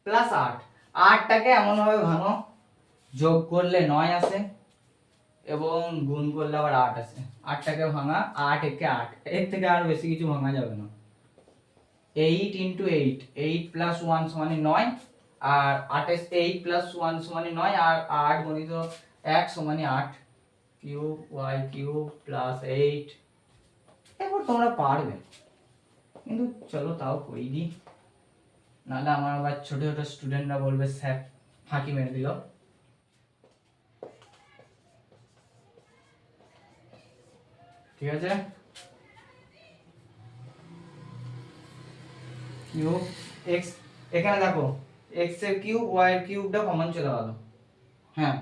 প্লাস 8। 8টাকে এমন ভাবে ভাঙো যোগ করলে 9 আসে এবং গুণ করলে আবার 8 আসে। 8টাকে ভাঙা 8 একে 8, এর থেকে আর বেশি কিছু ভাঙা যাবে না। 8 into 8, 8 plus 1 সমান 9, আর 8 plus 1 সমান 9, আর 8 গুণিত 1 সমান 8, কিউব y কিউব প্লাস 8। এবার তোমরা পারবে, কিন্তু চলো তাও কই দিই, নাহলে আমার আবার ছোট ছোট স্টুডেন্টরা বলবে স্যার ফাঁকি মেরে দিল। ঠিক আছে, কিউব x, এখানে দেখো x এর কিউব y এর কিউবটা কমন চলে গেল, হ্যাঁ,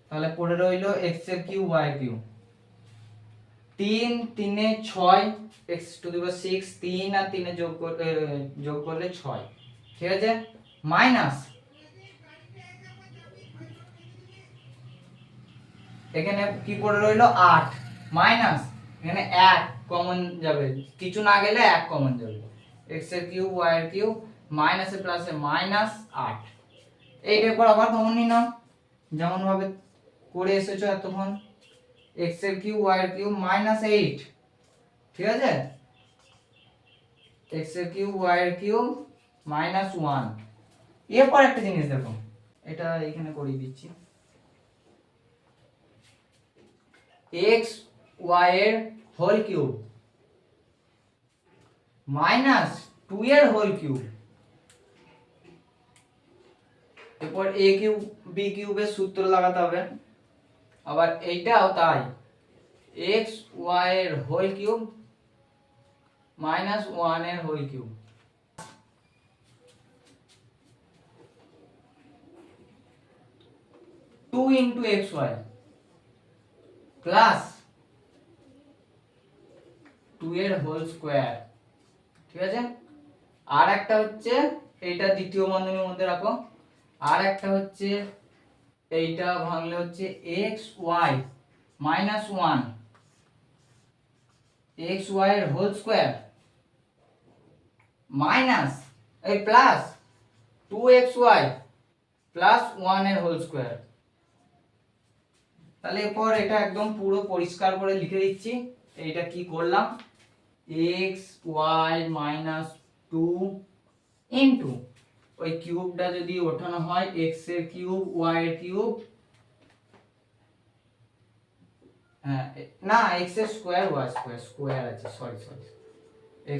তাহলে পড়ে রইলো x এর কিউব y এর কিউব। 3 3 এ 6 x টু দি পাওয়ার 6, 3 আর 3 এ যোগ করলে 6, ঠিক আছে, মাইনাস এখানে কি পড়ে রইলো 8, মাইনাস এখানে 1 কমন যাবে, কিছু না গেলে 1 কমন যাবে, x এর কিউব y এর কিউব মাইনাসে প্লাসে মাইনাস 8। এইটার পর আবার কমন নিয়ে নাও যেমন ভাবে করে এসেছো এতক্ষণ, x এর কিউব y এর কিউব মাইনাস 8, ঠিক আছে, x এর কিউব y এর কিউব মাইনাস 1। এরপর একটা জিনিস দেখো, এটা এখানে করিয়ে দিচ্ছি, x y এর হোল কিউব মাইনাস 2 এর হোল কিউব, এরপর a কিউব b কিউবের সূত্র লাগাতে হবে, আবার এইটাও তাই, x y এর হোল কিউব মাইনাস 1 এর whole cube, two into X Y plus 2 এর হোল স্কোয়ার, ঠিক আছে। আর একটা হচ্ছে এইটা দ্বিতীয় বন্ধনীর মধ্যে রাখো, আর একটা হচ্ছে এইটা ভাঙলে হচ্ছে X Y minus 1 X Y এর হোল স্কোয়ার মাইনাস এই প্লাস 2xy প্লাস 1 এর হোল স্কোয়ার। তাহলে এরপর এটা একদম পুরো পরিষ্কার করে লিখে দিচ্ছি, এইটা কি করলাম, x y মাইনাস 2 ইন্টু ওই কিউবটা যদি ওঠানো হয় x এর কিউব y এর কিউব, হ্যাঁ না x এর স্কোয়ার y স্কোয়ার, স্কোয়ার আছে sorry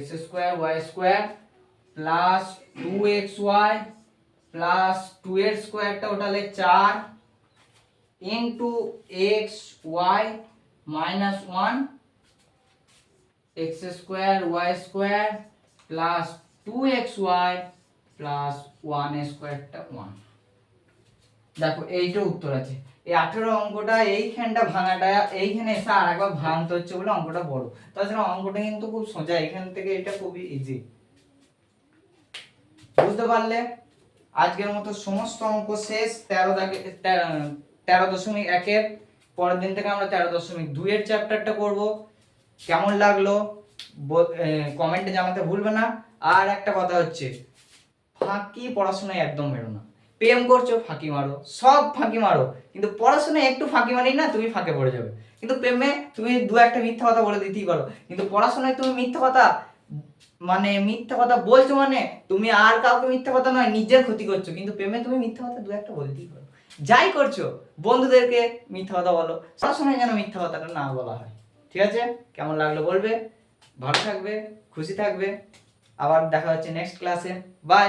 x square y square plus 2xy plus 2 এর স্কোয়ারটা ওঠালে 4 into X Y minus 1 X square Y square plus 2xy plus 1 স্কোয়ারটা 1। দেখো এইটা উত্তর আছে। এই 18 অঙ্কটা এইখানটা ভাঙাটা এইখানে এসে আর একবার ভাঙতে হচ্ছে বলে অঙ্কটা বড়, তাছাড়া অঙ্কটা কিন্তু খুব সোজা, এখান থেকে এটা খুবই ইজি। বুঝতে পারলে? আজকের মতো সমস্ত অঙ্ক শেষ। 13.1 এর পরের দিন থেকে আমরা 13.2 এর চ্যাপ্টারটা করব। কেমন লাগলো কমেন্টে জানাতে ভুলবে না। আর একটা কথা হচ্ছে, ফাঁকি পড়াশোনায় একদম মেরো না। প্রেম করছো ফাঁকি মারো, সব ফাঁকি মারো, কিন্তু পড়াশোনায় একটু ফাঁকি মারি না তুমি ফাঁকে পড়ে যাবে। কিন্তু প্রেমে তুমি দু একটা মিথ্যা কথা বলে দিতেই পারো, কিন্তু পড়াশোনায় তুমি মিথ্যা কথা বলছো, মানে তুমি আর কাউকে মিথ্যা কথা নয়, নিজের ক্ষতি করছো। কিন্তু প্রেমে তুমি মিথ্যা কথা দু একটা বলতেই পারো। যাই করছো বন্ধুদেরকে মিথ্যা কথা বলো, পড়াশোনায় যেন মিথ্যা কথাটা না বলা হয়। ঠিক আছে? কেমন লাগলো বলবে। ভালো থাকবে, খুশি থাকবে। আবার দেখা হচ্ছে নেক্সট ক্লাসে। বাই।